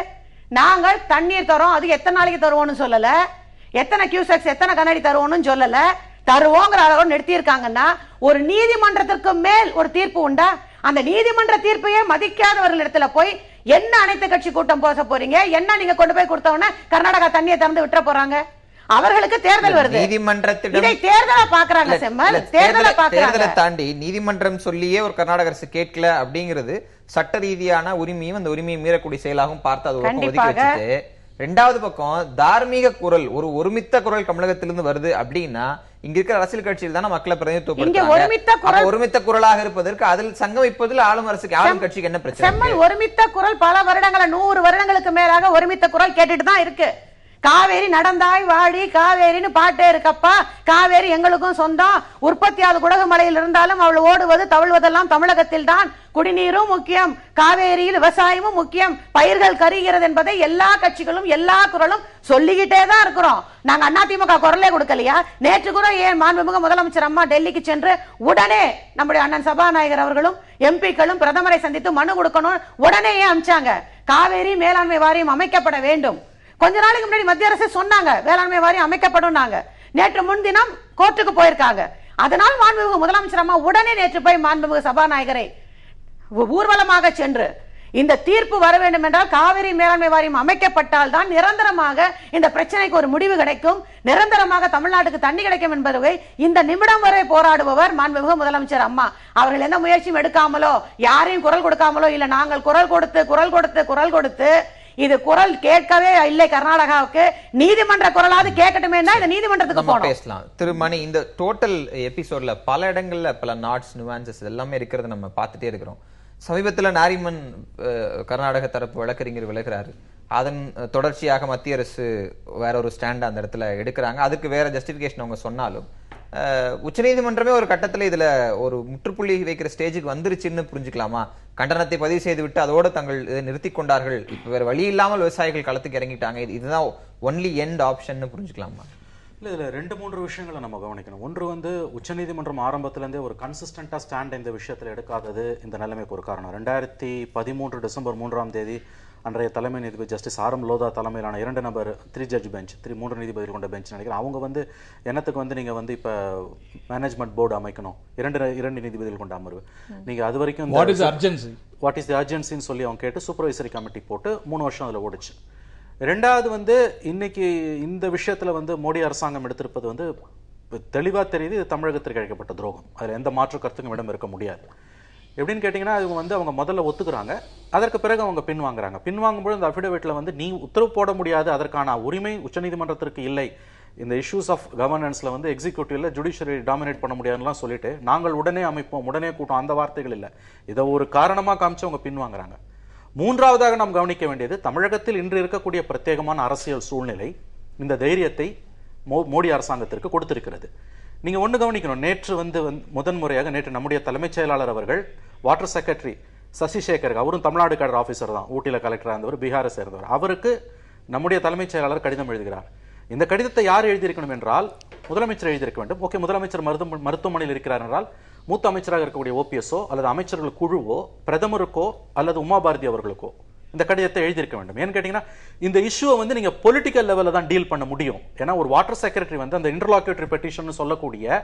நாங்கள் தண்ணீர் தரோம், அது எத்தனை நாளைக்கு தருவோம்னு சொல்லல, எத்தனை கியூசெக்ஸ் எத்தனை கண்ணாடி தருவோம்னு சொல்லல, தருவோங்கிற அளவு நிறுத்தி இருக்காங்கன்னா ஒரு நீதிமன்றத்திற்கு மேல் ஒரு தீர்ப்பு உண்டா? அந்த நீதிமன்ற தீர்ப்பையே மதிக்காதவர்கள் இடத்துல போய் என்ன அனைத்து கட்சி கூட்டம் போச போறீங்க, என்ன நீங்க கொண்டு போய் கொடுத்தவன கர்நாடகா தண்ணியை திறந்து விட்டுற போறாங்க? அவர்களுக்கு தேர்தல் வருது. நீதிமன்றத்திடம் இதை தேர்தலை பாக்குறாங்க செம்மல், தேர்தலை தாண்டி நீதிமன்றம் சொல்லியே ஒரு கர்நாடக அரசு கேட்கல அப்படிங்கிறது சட்ட ரீதியான உரிமையும் அந்த உரிமையை மீறக்கூடிய செயலாகவும் பார்த்து அது ஒதுக்கி வச்சுட்டு, ரெண்டாவது பக்கம் தார்மீக குரல், ஒரு ஒருமித்த குரல் தமிழகத்திலிருந்து வருது அப்படின்னா இங்க இருக்கிற அரசியல் கட்சியில் தான் மக்களை பிரதிநிதித்துவப்படுத்துறாங்க. ஒருமித்த குரலாக இருப்பதற்கு அதில் சங்கமிப்பதில் ஆளும் அரசுக்கு ஆளும் கட்சிக்கு என்ன பிரச்சனை? ஒருமித்த குரல் பல வருடங்கள 100 வருடங்களுக்கு மேலாக ஒருமித்த குரல் கேட்டுட்டு தான் இருக்கு. காவேரி நடந்தாய் வாடி காவேரின்னு பாட்டே இருக்கப்பா, காவேரி எங்களுக்கும் சொந்தம், உற்பத்தியாவது குடகுமலையில் இருந்தாலும் அவள் ஓடுவது தவழ்வதெல்லாம் தமிழகத்தில் தான், குடிநீரும் முக்கியம், காவேரியில் விவசாயமும் முக்கியம், பயிர்கள் கருகிறது என்பதை எல்லா கட்சிகளும் எல்லா குரலும் சொல்லிக்கிட்டே தான் இருக்கிறோம். நாங்க அதிமுக குரலே கொடுக்கலையா? நேற்று கூட ஏன் மாண்புமிகு முதலமைச்சர் அம்மா டெல்லிக்கு சென்று உடனே நம்முடைய அண்ணன் சபாநாயகர் அவர்களும் எம்பிக்களும் பிரதமரை சந்தித்து மனு கொடுக்கணும் உடனே ஏன் அமிச்சாங்க? காவேரி மேலாண்மை வாரியம் அமைக்கப்பட வேண்டும். கொஞ்ச நாளைக்கு முன்னாடி மத்திய அரசு சொன்னாங்க வேளாண்மை வாரியம் அமைக்கப்படும். நேற்று முன்தினம் கோர்ட்டுக்கு போயிருக்காங்க. அதனால் மாண்புமிகு முதலமைச்சர் அம்மா உடனே நேற்று போய் மாண்புமிகு சபாநாயகரை ஊர்வலமாக சென்று இந்த தீர்ப்பு வர வேண்டும் என்றால் காவிரி மேலாண்மை வாரியம் அமைக்கப்பட்டால் தான் நிரந்தரமாக இந்த பிரச்சனைக்கு ஒரு முடிவு கிடைக்கும், நிரந்தரமாக தமிழ்நாட்டுக்கு தண்ணி கிடைக்கும் என்பதை இந்த நிமிடம் வரை போராடுபவர் மாண்புமிகு முதலமைச்சர் அம்மா. அவர்கள் எந்த முயற்சியும் எடுக்காமலோ யாரையும் குரல் கொடுக்காமலோ இல்ல, நாங்கள் குரல் கொடுத்து இது குரல் கேட்கவே இல்லை கர்நாடகாவுக்கு, நீதிமன்ற குரலாவது கேட்கட்டுமே, இந்த நீதிமன்றத்துக்கு போனோம். பேசலாம் திருமணி. இந்த டோட்டல் எபிசோட்ல பல இடங்கள்ல பல நாட்ஸ் நுவான்சஸ் எல்லாமே இருக்கிறத நம்ம பார்த்துட்டே இருக்கிறோம். சமீபத்தில் நாரிமன் கர்நாடக தரப்பு வழக்கறிஞர் விலகிறாரு. அதன் தொடர்ச்சியாக மத்திய அரசு வேற ஒரு ஸ்டாண்ட் அந்த இடத்துல எடுக்கிறாங்க. அதுக்கு வேற ஜஸ்டிபிகேஷன் அவங்க சொன்னாலும் உச்சநீதிமன்றமே ஒரு கட்டத்துல இதுல ஒரு முற்றுப்புள்ளி வைக்கிற ஸ்டேஜுக்கு வந்துருச்சுன்னு புரிஞ்சுக்கலாமா? கண்டனத்தை பதிவு செய்து விட்டு அதோடு தங்கள் இதை நிறுத்தி கொண்டார்கள். இப்ப வேற வழி இல்லாமல் விவசாயிகள் களத்துக்கு இறங்கிட்டாங்க. இதுதான் ஒன்லி எண்ட் ஆப்ஷன் புரிஞ்சுக்கலாமா? இல்லை, இதில் 2-3 விஷயங்களை நம்ம கவனிக்கணும். ஒன்று உச்சநீதிமன்றம் ஆரம்பத்திலேருந்தே ஒரு கன்சிஸ்டண்டாக ஸ்டாண்ட் இந்த விஷயத்தில் எடுக்காதது இந்த நிலைமைக்கு ஒரு காரணம். 2013 டிசம்பர் 3ஆம் தேதி அன்றைய தலைமை நீதிபதி ஜஸ்டிஸ் ஆர்.எம். லோதா தலைமையிலான 2 நபர் 3 ஜட்ஜ் பெஞ்ச் 3 நீதிபதிகள் கொண்ட பெஞ்ச் நினைக்கிறேன். அவங்க என்னத்துக்கு நீங்கள் இப்போ மேனேஜ்மெண்ட் போர்டு அமைக்கணும், 2 நீதிபதிகள் கொண்ட அமர்வு, நீங்கள் அது வரைக்கும் வாட் இஸ் தி அர்ஜென்சின்னு சொல்லி அவங்க கேட்டு சூப்பர்வைசரி கமிட்டி போட்டு 3 வருஷம் அதில் ஓடிச்சு. ரெண்டாவது இன்னைக்கு இந்த விஷயத்துல மோடி அரசாங்கம் எடுத்திருப்பது தெளிவா தெரியுது, இது தமிழகத்திற்கு இழைக்கப்பட்ட துரோகம். அதுல எந்த மாற்று கருத்துக்கும் இடம் இருக்க முடியாது. எப்படின்னு கேட்டீங்கன்னா, இவங்க அவங்க முதல்ல ஒத்துக்கிறாங்க, அதற்கு பிறகு அவங்க பின்வாங்குறாங்க. பின்வாங்கும்போது அந்த அஃபிடவிட்ல நீ உத்தரவு போட முடியாது, அதற்கான உரிமை உச்சநீதிமன்றத்திற்கு இல்லை, இந்த இஷ்யூஸ் ஆஃப் கவர்னன்ஸ்ல எக்ஸிக்யூட்டிவ்ல ஜுடிஷியரி டாமினேட் பண்ண முடியாதுலாம் சொல்லிட்டு நாங்கள் உடனே அமைப்போம், உடனே கூட்டம், அந்த வார்த்தைகள் இல்லை. இதை ஒரு காரணமா காமிச்சு அவங்க பின்வாங்குறாங்க. மூன்றாவதாக நாம் கவனிக்க வேண்டியது, தமிழகத்தில் இன்று இருக்கக்கூடிய பிரத்யேகமான அரசியல் சூழ்நிலை இந்த தைரியத்தை மோடி அரசாங்கத்திற்கு கொடுத்திருக்கிறது. நீங்க ஒண்ணு கவனிக்கணும், நேற்று முதன்முறையாக நேற்று நம்முடைய தலைமைச் செயலாளர் அவர்கள் வாட்டர் செக்ரட்டரி சசிசேகர், அவரும் தமிழ்நாடு கேடர் ஆபீசர் தான், ஊட்டியில கலெக்டரா இருந்தவர், பீகாரை சேர்ந்தவர், அவருக்கு நம்முடைய தலைமைச் செயலாளர் கடிதம் எழுதுகிறார். இந்த கடிதத்தை யார் எழுதியிருக்கணும் என்றால் முதலமைச்சர் எழுதியிருக்க வேண்டும். ஓகே, முதலமைச்சர் மருத்துவமனையில் இருக்கிறார் என்றால் மூத்த அமைச்சராக இருக்கக்கூடிய ஓபிஎஸ்ஓ அல்லது அமைச்சர்கள் குழுவோ பிரதமருக்கோ அல்லது உமா பாரதி அவர்களுக்கோ இந்த கடிதத்தை எழுதியிருக்க வேண்டும். ஏன்னு கேட்டீங்கன்னா, இந்த இஷ்யூவை நீங்க பொலிட்டிக்கல் லெவலில் தான் டீல் பண்ண முடியும். ஏன்னா ஒரு வாட்டர் செக்ரட்டரி அந்த இன்டர்லாக்யூட்டரி பெட்டிஷன் சொல்லக்கூடிய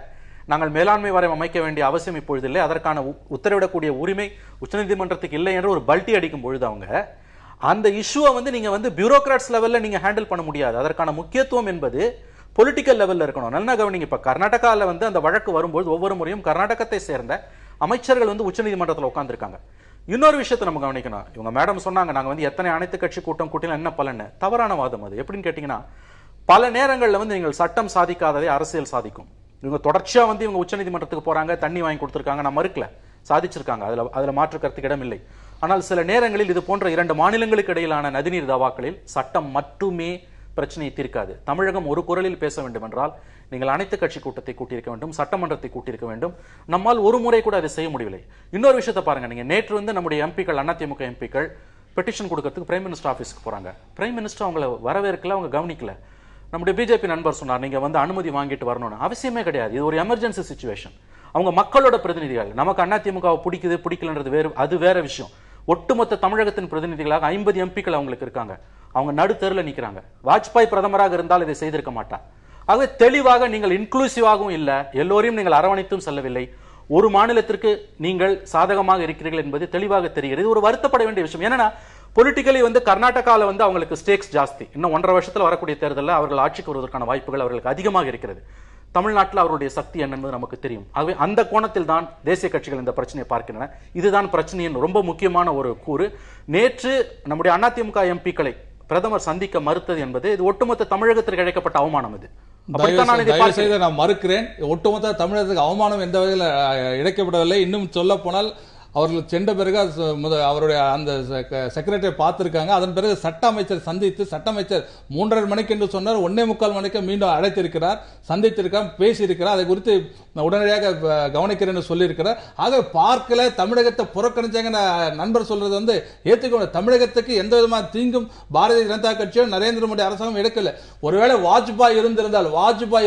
நாங்கள் மேலாண்மை வாரியம் அமைக்க வேண்டிய அவசியம் இப்பொழுது இல்லை, அதற்கான உத்தரவிடக்கூடிய உரிமை உச்சநீதிமன்றத்துக்கு இல்லை என்று ஒரு பல்ட்டி அடிக்கும் பொழுது அவங்க அந்த இஷ்யூவை நீங்க பியூரோக்ராட்ஸ் லெவல்ல நீங்க ஹேண்டில் பண்ண முடியாது. அதற்கான முக்கியத்துவம் என்பது பொலிட்டிக்கல் லெவல்ல இருக்கணும். நல்லா கவனிங்க, இப்ப கர்நாடகால அந்த வழக்கு வரும்போது ஒவ்வொரு முறையும் கர்நாடகத்தை சேர்ந்த அமைச்சர்கள் உச்சநீதிமன்றத்தில் உட்கார்ந்துருக்காங்க. இன்னொரு விஷயத்தை நம்ம கவனிக்கணும். இவங்க மேடம் சொன்னாங்க, நாங்க எத்தனை அனைத்து கட்சி கூட்டம் கூட்டினா என்ன பலன்? தவறான வாதம் அது. எப்படின்னு கேட்டீங்கன்னா, பல நேரங்களில் நீங்கள் சட்டம் சாதிக்காததை அரசியல் சாதிக்கும். இவங்க தொடர்ச்சியா இவங்க உச்சநீதிமன்றத்துக்கு போறாங்க, தண்ணி வாங்கி கொடுத்திருக்காங்க, நான் மறுக்கல, சாதிச்சிருக்காங்க, அதுல மாற்று கருத்துக்கு இடம் இல்லை. ஆனால் சில நேரங்களில் இது போன்ற 2 மாநிலங்களுக்கு இடையிலான நதிநீர் தாவாக்களில் சட்டம் மட்டுமே பிரச்சனையை தீர்க்காது. தமிழகம் ஒரு குரலில் பேச வேண்டும் என்றால் நீங்கள் அனைத்து கட்சி கூட்டத்தை கூட்டியிருக்க வேண்டும், சட்டமன்றத்தை கூட்டியிருக்க வேண்டும். நம்மால் ஒரு முறை கூட அதை செய்ய முடியவில்லை. இன்னொரு விஷயத்தை பாருங்க, நீங்க நேற்று நம்முடைய எம்பிக்கள், அதிமுக எம்பிக்கள் பெட்டிஷன் கொடுக்கறதுக்கு பிரைம் மினிஸ்டர் ஆபீஸ்க்கு போறாங்க. பிரைம் மினிஸ்டர் அவங்களை வரவேற்கல, அவங்க கவனிக்கல. நம்முடைய பிஜேபி நண்பர் சொன்னார், நீங்க அனுமதி வாங்கிட்டு வரணும்னு. அவசியமே கிடையாது, இது ஒரு எமர்ஜென்சி சிச்சுவேஷன். அவங்க மக்களோட பிரதிநிதிகள். நமக்கு அதிமுகவை பிடிக்குது பிடிக்கலன்றது வேறு, அது வேற விஷயம். ஒட்டுமொத்த தமிழகத்தின் பிரதிநிதிகளாக 50 எம்பிக்கள் அவங்களுக்கு இருக்காங்க. அவங்க நடுத்தருல நிக்கிறாங்க. வாஜ்பாய் பிரதமராக இருந்தால் இதை செய்திருக்க மாட்டார். ஆகவே தெளிவாக நீங்கள் இன்க்ளூசிவாகவும் இல்ல, எல்லோரையும் நீங்கள் அரவணைத்தும் செல்லவில்லை, ஒரு மாநிலத்திற்கு நீங்கள் சாதகமாக இருக்கிறீர்கள் என்பது தெளிவாக தெரிகிறது. இது ஒரு வருத்தப்பட வேண்டிய விஷயம். ஏன்னா பொலிட்டிக்கலி வந்து கர்நாடகாவில் வந்து அவங்களுக்கு ஸ்டேக்ஸ் ஜாஸ்தி. இன்னும் 1.5 வருஷத்துல வரக்கூடிய தேர்தலில் அவர்கள் ஆட்சிக்கு வருவதற்கான வாய்ப்புகள் அவர்களுக்கு அதிகமாக இருக்கிறது. தமிழ்நாட்டில் அவருடைய சக்தி என்ன என்பது நமக்கு தெரியும். ஆகவே அந்த கோணத்தில் தான் தேசிய கட்சிகள் இந்த பிரச்சனையை பார்க்கின்றன. இதுதான் பிரச்சனையின் ரொம்ப முக்கியமான ஒரு கூறு. நேற்று நம்முடைய அதிமுக எம்பிக்களை பிரதமர் சந்திக்க மறுத்தது என்பது இது ஒட்டுமொத்த தமிழகத்திற்கு இழைக்கப்பட்ட அவமானம். இது நான் மறுக்கிறேன். ஒட்டுமொத்த தமிழகத்துக்கு அவமானம் எந்த வகையில் இழைக்கப்படவில்லை. இன்னும் சொல்ல போனால் அவர்கள் சென்ற பிறகு அவருடைய அந்த செக்ரட்டரியை பார்த்திருக்காங்க. அதன் பிறகு சட்ட அமைச்சர் சந்தித்து சட்ட அமைச்சர் 3:30 மணிக்கு என்று சொன்னார், 1:45 மணிக்கு மீண்டும் அழைத்திருக்கிறார், சந்தித்திருக்கார், பேசியிருக்கிறார். அதை குறித்து உடனடியாக கவனிக்கிறேன்னு சொல்லியிருக்கிறார். ஆக பார்க்கல, தமிழகத்தை புறக்கணிச்சாங்க. நண்பர் சொல்றது வந்து ஏற்றுக்கொள்ள, தமிழகத்துக்கு எந்த விதமான தீங்கும் பாரதிய ஜனதா கட்சியோ நரேந்திர மோடி அரசாங்கம் எடுக்கல. ஒருவேளை வாஜ்பாய்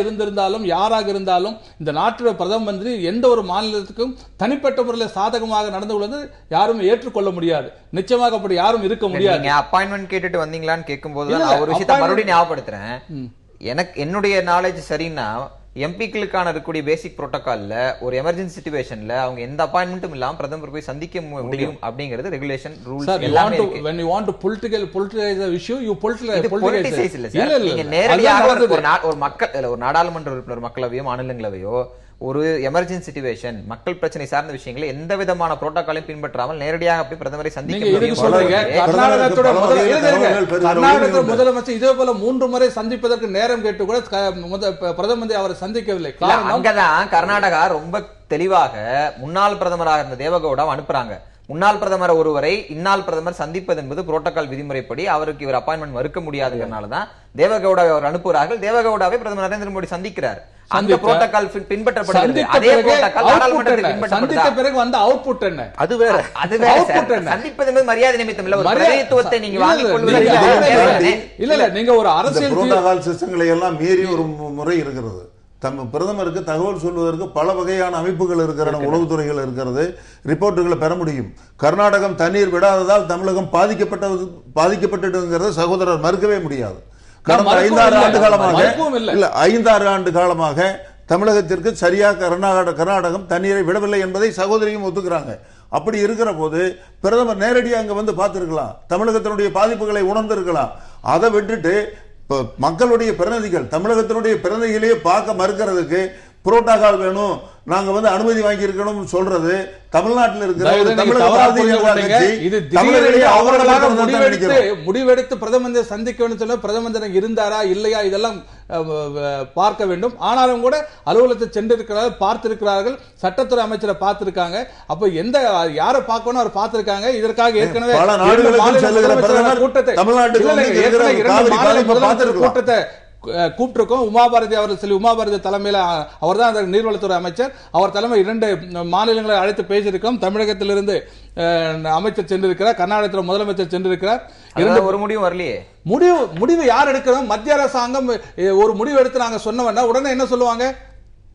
இருந்திருந்தாலும் யாராக இருந்தாலும் இந்த நாட்டுடைய பிரதம மந்திரி எந்த ஒரு மாநிலத்துக்கும் தனிப்பட்ட முறையில் சாதகமாக நடந்து கொள்வது யாரும் ஏற்றுக்கொள்ள முடியாது. நிச்சயமாக அப்படி யாரும் இருக்க முடியாது. நீங்க அப்பாயின்மெண்ட் கேட்டுட்டு வந்தீங்களான்னு கேட்கும்போது நான் ஒரு விஷயத்தை மறுபடியும் ஞாபகப்படுத்துறேன். என்னுடைய நாலேஜ் சரின்னா எம்பிக்களுக்கான இருக்கக்கூடிய பேசிக் புரோட்டோகால்ல ஒரு எமர்ஜென்சி சிச்சுவேஷன்ல அவங்க எந்த அப்பாயின்மெண்ட்டும் இல்லாம பிரதமர் போய் சந்திக்க முடியும் அப்படிங்கிறது ரெகுலேஷன் ரூல்ஸ் எல்லாமே இருக்கு. when you want to politicize the issue you politicize இல்ல சார். நீங்க நேரடியாக ஒரு மக்கள் ஒரு நாடாளுமன்ற உறுப்பினர் மக்களவையோ மாநிலங்களவையோ ஒரு எமர்ஜென்சி சிச்சுவேஷன் மக்கள் பிரச்சனை சார்ந்த விஷயங்களை எந்த விதமான புரோட்டோகாலையும் பின்பற்றாமல் நேரடியாக போய் பிரதமரை சந்திக்க முடியும். கர்நாடகத்தோட முதலமைச்சர் இதே போல 3 முறை சந்திப்பதற்கு நேரம் கேட்டு கூட பிரதமர் அவரை சந்திக்கவில்லை. அங்கதான் கர்நாடகா ரொம்ப தெளிவாக முன்னாள் பிரதமராக இருந்த தேவகவுடாவை அனுப்புறாங்க. முன்னாள் பிரதமர் ஒருவரை இந்நாள் பிரதமர் சந்திப்பது என்பது புரோட்டோகால் விதிமுறைப்படி அவருக்கு இவர் அப்பாயின்மெண்ட் மறுக்க முடியாதுனாலதான் தேவகவுடாவை அவர் அனுப்புகிறார்கள். தேவகவுடாவை பிரதமர் நரேந்திர மோடி சந்திக்கிறார். அந்த புரோட்டோகால் பின்பற்றப்படுகிறது. அதே புரோட்டோகால் நாடாளுமன்றத்தில் பின்பற்றப்படுகிறது. பிறகு வந்து அவுட்புட் என்ன? அது வேற. சந்திப்பது என்பது மரியாதை நிமித்தம் இல்ல, ஒரு பிரதிநிதித்துவத்தை நீங்க வாங்கிக் கொள்வது. இல்ல நீங்க ஒரு அரசியல் புரோட்டோகால் சிஸ்டங்களை எல்லாம் மீறி ஒரு முறை இருக்கிறது. பிரதமருக்கு தகவல் சொல்வதற்கு பல வகையான அமைப்புகள் இருக்கிறன, உளவுத்துறைகள் இருக்கிறது, ரிப்போர்ட்டுகளை பெற முடியும். கர்நாடகம் தண்ணீர் விடாததால் தமிழகம் பாதிக்கப்பட்டதுங்கிறத சகோதரர் மறுக்கவே முடியாது. கடந்த 5-6 ஆண்டு காலமாக தமிழகத்திற்கு சரியாக கர்நாடகம் தண்ணீரை விடவில்லை என்பதை சகோதரியும் ஒத்துக்கிறாங்க. அப்படி இருக்கிற போது பிரதமர் நேரடியாக அங்க வந்து பார்த்திருக்கலாம், தமிழகத்தினுடைய பாதிப்புகளை உணர்ந்திருக்கலாம். அதை விட்டுட்டு மக்களுடைய பிரதிநிதிகள் தமிழகத்தினுடைய பிரதிநிதிகளையே பார்க்க மறுக்கிறதுக்கு புரோட்டோகால் வேணும், நாங்க வந்து அனுமதி வாங்கி இருக்கணும் சொல்றது தமிழ்நாட்டில் இருக்கிற முடிவெடுத்து பிரதமர் சந்திக்க வேண்டும் சொல்ல பிரதமர் இருந்தாரா இல்லையா இதெல்லாம் பார்க்க வேண்டும். ஆனாலும் கூட அலுவலகத்தை சென்றிருக்கிறார்கள், பார்த்திருக்கிறார்கள், சட்டத்துறை அமைச்சரை பார்த்திருக்காங்க. அப்ப எந்த யாரை பார்க்கணும் அவர் பார்த்திருக்காங்க. இதற்காக ஏற்கனவே கூட்டத்தை கூப்பிட்டிருக்கோம். உமாபாரதி அவர்கள் உமாபாரதி தலைமையில் அவர் தான் அந்த நீர்வளத்துறை அமைச்சர். அவர் தலைமை 2 மாநிலங்களை அழைத்து பேசியிருக்கோம். தமிழகத்திலிருந்து அமைச்சர் சென்றிருக்கிறார், கர்நாடகத்தில் முதலமைச்சர் சென்றிருக்கிறார். ஒரு முடிவு வரலையே. முடிவு யார் எடுக்கிறோம்? மத்திய அரசாங்கம் ஒரு முடிவு எடுத்து நாங்க சொன்னவன்னா உடனே என்ன சொல்லுவாங்க?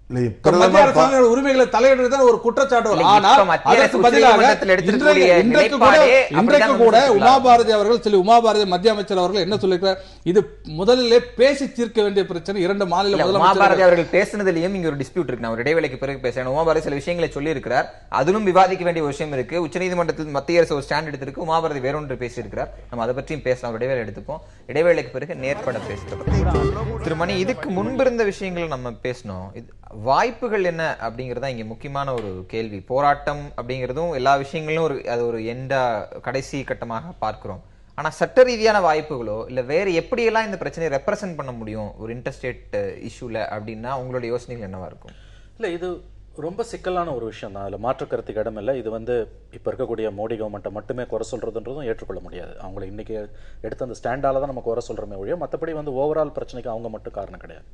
மத்திய அரசாங்க உரிமைகளை தலையிடுறது ஒரு குற்றச்சாட்டு. ஆனால் அதற்கு பதிலாக இன்றைக்கு கூட உமாபாரதி அவர்கள் உமாபாரதி மத்திய அமைச்சர் அவர்கள் என்ன சொல்லிருக்கிறார்? இது முதலிலே பேசி தீர்க்க வேண்டிய பிரச்சனை. 2 மாநில உமாபாரதி அவர்கள் பேசினதிலையும் இங்க ஒரு டிஸ்பியூட் இருக்கு. நான் ஒரு இடைவேளைக்கு பிறகு பேசுறேன். உமாபாரதி சில விஷயங்களை சொல்லி இருக்கிறார், அதிலும் விவாதிக்க வேண்டிய விஷயம் இருக்கு. உச்சநீதிமன்றத்தில் மத்திய அரசு ஒரு ஸ்டாண்ட் எடுத்திருக்கு, உமாபாரதி வேறொன்று பேசியிருக்கிறார். நம்ம அதை பற்றியும் பேசலாம். இடைவேளை எடுத்துப்போம். இடைவேளைக்கு பிறகு நேர்பட பேசுறோம். திருமணி, இதுக்கு முன்பு இருந்த விஷயங்களை நம்ம பேசணும். வாய்ப்புகள் என்ன அப்படிங்கறதா இங்க முக்கியமான ஒரு கேள்வி. போராட்டம் அப்படிங்கிறதும் எல்லா விஷயங்களும் அது ஒரு கடைசி கட்டமாக பார்க்கிறோம். ஆனா சட்ட ரீதியான வாய்ப்புகளோ இல்ல வேற எப்படியெல்லாம் இந்த பிரச்சனையை ரெப்ரசென்ட் பண்ண முடியும் ஒரு இன்டர்ஸ்டேட் இஷ்யூல அப்படின்னா உங்களுடைய யோசனைகள் என்னவா இருக்கும்? இல்ல, இது ரொம்ப சிக்கலான ஒரு விஷயம் தான். அதில் மாற்று கருத்துக்கு இடம் இல்லை. இது வந்து இப்போ இருக்கக்கூடிய மோடி கவர்மெண்ட்டை மட்டுமே குறை சொல்றதுன்றதும் ஏற்றுக்கொள்ள முடியாது. அவங்களை இன்னைக்கு எடுத்த அந்த ஸ்டாண்டால தான் நம்ம குறை சொல்றோமே ஒழிய மற்றபடி வந்து ஓவரால் பிரச்சனைக்கு அவங்க மட்டும் காரணம் கிடையாது.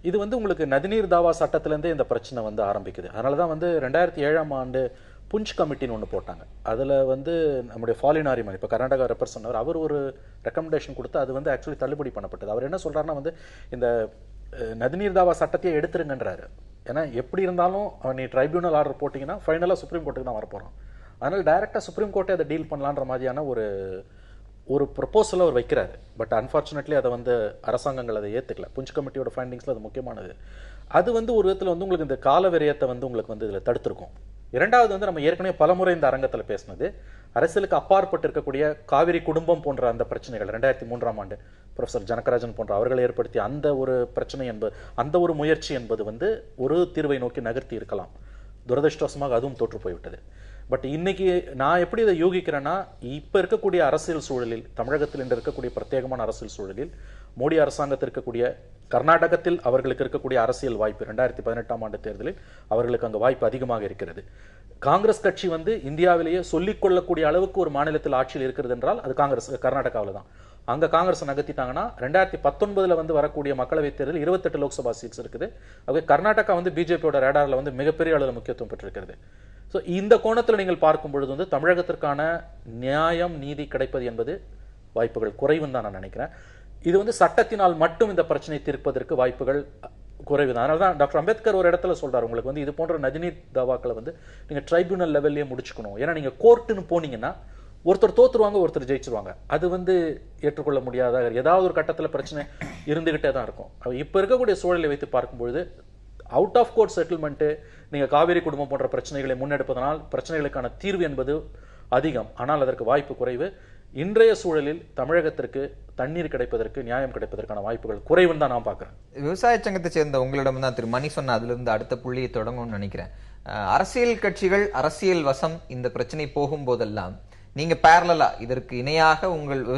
இது வந்து உங்களுக்கு நதிநீர் தாவா சட்டத்திலேருந்தே இந்த பிரச்சனை வந்து ஆரம்பிக்குது. அதனால தான் வந்து 2007ஆம் ஆண்டு புஞ்ச் கமிட்டின்னு ஒன்று போட்டாங்க. அதில் வந்து நம்முடைய ஃபாலின் ஆரிமன் இப்போ கர்நாடகா ரெப்ரசன்ட் அவர் ஒரு ரெக்கமெண்டேஷன் கொடுத்து அது வந்து ஆக்சுவலி தள்ளுபடி பண்ணப்பட்டது. அவர் என்ன சொல்றாருன்னா வந்து இந்த நதிநீர் தாவா சட்டத்தையே எடுத்துருங்கன்றாரு. ஏன்னா எப்படி இருந்தாலும் நீ ட்ரைபியூனல் ஆர்டர் போட்டிங்கன்னா ஃபைனலாக சுப்ரீம் கோர்ட்டுக்கு தான் வரப்போகிறோம். அதனால் டைரெக்டாக சுப்ரீம் கோர்ட்டே அதை டீல் பண்ணலான்ற மாதிரியான ஒரு ப்ரொபோசலை அவர் வைக்கிறாரு. பட் அன்ஃபார்ச்சுனேட்லி அதை வந்து அரசாங்கங்கள் அதை ஏற்றுக்கல. புஞ்ச் கமிட்டியோட ஃபைண்டிங்ஸில் அது முக்கியமானது. அது வந்து ஒரு விதத்தில் வந்து உங்களுக்கு இந்த கால விரயத்தை வந்து உங்களுக்கு வந்து இதில் தடுத்திருக்கும். இரண்டாவது வந்து நம்ம ஏற்கனவே பலமுறை இந்த அரங்கத்துல பேசினது, அரசியலுக்கு அப்பாற்பட்டு இருக்கக்கூடிய காவிரி குடும்பம் போன்ற அந்த பிரச்சனைகள் 2003ஆம் ஆண்டு ப்ரொஃபசர் ஜனகராஜன் போன்ற அவர்கள் ஏற்படுத்திய அந்த ஒரு பிரச்சனை என்பது, அந்த ஒரு முயற்சி என்பது வந்து ஒரு தீர்வை நோக்கி நகர்த்தி இருக்கலாம். துரதிருஷ்டவசமாக அதுவும் தோற்று போய்விட்டது. பட் இன்னைக்கு நான் எப்படி இதை யோகிக்கிறேன்னா, இப்ப இருக்கக்கூடிய அரசியல் சூழலில், தமிழகத்தில் இன்று இருக்கக்கூடிய பிரத்யேகமான அரசியல் சூழலில் மோடி அரசாங்கத்தில் இருக்கக்கூடிய கர்நாடகத்தில் அவர்களுக்கு இருக்கக்கூடிய அரசியல் வாய்ப்பு 2018ஆம் ஆண்டு தேர்தலில் அவர்களுக்கு அங்கு வாய்ப்பு அதிகமாக இருக்கிறது. காங்கிரஸ் கட்சி வந்து இந்தியாவிலேயே சொல்லிக் கொள்ளக்கூடிய அளவுக்கு ஒரு மாநிலத்தில் ஆட்சியில் இருக்கிறது என்றால் அது காங்கிரஸ் கர்நாடகாவில் தான். அங்க காங்கிரஸ் நகர்த்திட்டாங்கன்னா 2019 வந்து வரக்கூடிய மக்களவைத் தேர்தல் 28 லோக்சபா சீட்ஸ் இருக்குது. அது கர்நாடகா வந்து பிஜேபியோட ரேடார்ல வந்து மிகப்பெரிய அளவில் முக்கியத்துவம் பெற்றிருக்கிறது. ஸோ இந்த கோணத்தில் நீங்கள் பார்க்கும் பொழுது வந்து தமிழகத்திற்கான நியாயம் நீதி கிடைப்பது என்பது வாய்ப்புகள் குறைவுன்னு தான் நான் நினைக்கிறேன். இது வந்து சட்டத்தினால் மட்டும் இந்த பிரச்சனை தீர்ப்பதற்கு வாய்ப்புகள் குறைவு தான். அதனால தான் டாக்டர் அம்பேத்கர் ஒரு இடத்துல சொல்றாரு, உங்களுக்கு வந்து இது போன்ற நதிநீர் தாவாக்களை வந்து நீங்க ட்ரைபியூனல் லெவல்லே முடிச்சுக்கணும். ஏன்னா நீங்க கோர்ட்டுன்னு போனீங்கன்னா ஒருத்தர் தோத்துருவாங்க, ஒருத்தர் ஜெயிச்சிருவாங்க. அது வந்து ஏற்றுக்கொள்ள முடியாத ஏதாவது ஒரு கட்டத்தில் பிரச்சனை இருந்துகிட்டே தான் இருக்கும். இப்ப இருக்கக்கூடிய சூழலை வைத்து பார்க்கும்பொழுது அவுட் ஆஃப் கோர்ட் செட்டில்மெண்ட், நீங்க காவிரி குடும்பம் போன்ற பிரச்சனைகளை முன்னெடுப்பதனால் பிரச்சனைகளுக்கான தீர்வு என்பது அதிகம், ஆனால் அதற்கு வாய்ப்பு குறைவு. இன்றைய சூழலில் தமிழகத்திற்கு தண்ணீர் கிடைப்பதற்கு, நியாயம் கிடைப்பதற்கான வாய்ப்புகள் குறைவுன்னு தான் நான் பார்க்கிறேன். விவசாய சங்கத்தை சேர்ந்த உங்களிடம் தான் திரு மணி சொன்ன அதுல இருந்து அடுத்த புள்ளியை தொடங்கும்னு நினைக்கிறேன். அரசியல் கட்சிகள் அரசியல் வசம் இந்த பிரச்சனை போகும் போதெல்லாம் நீங்க பேரலா இதற்கு இணையாக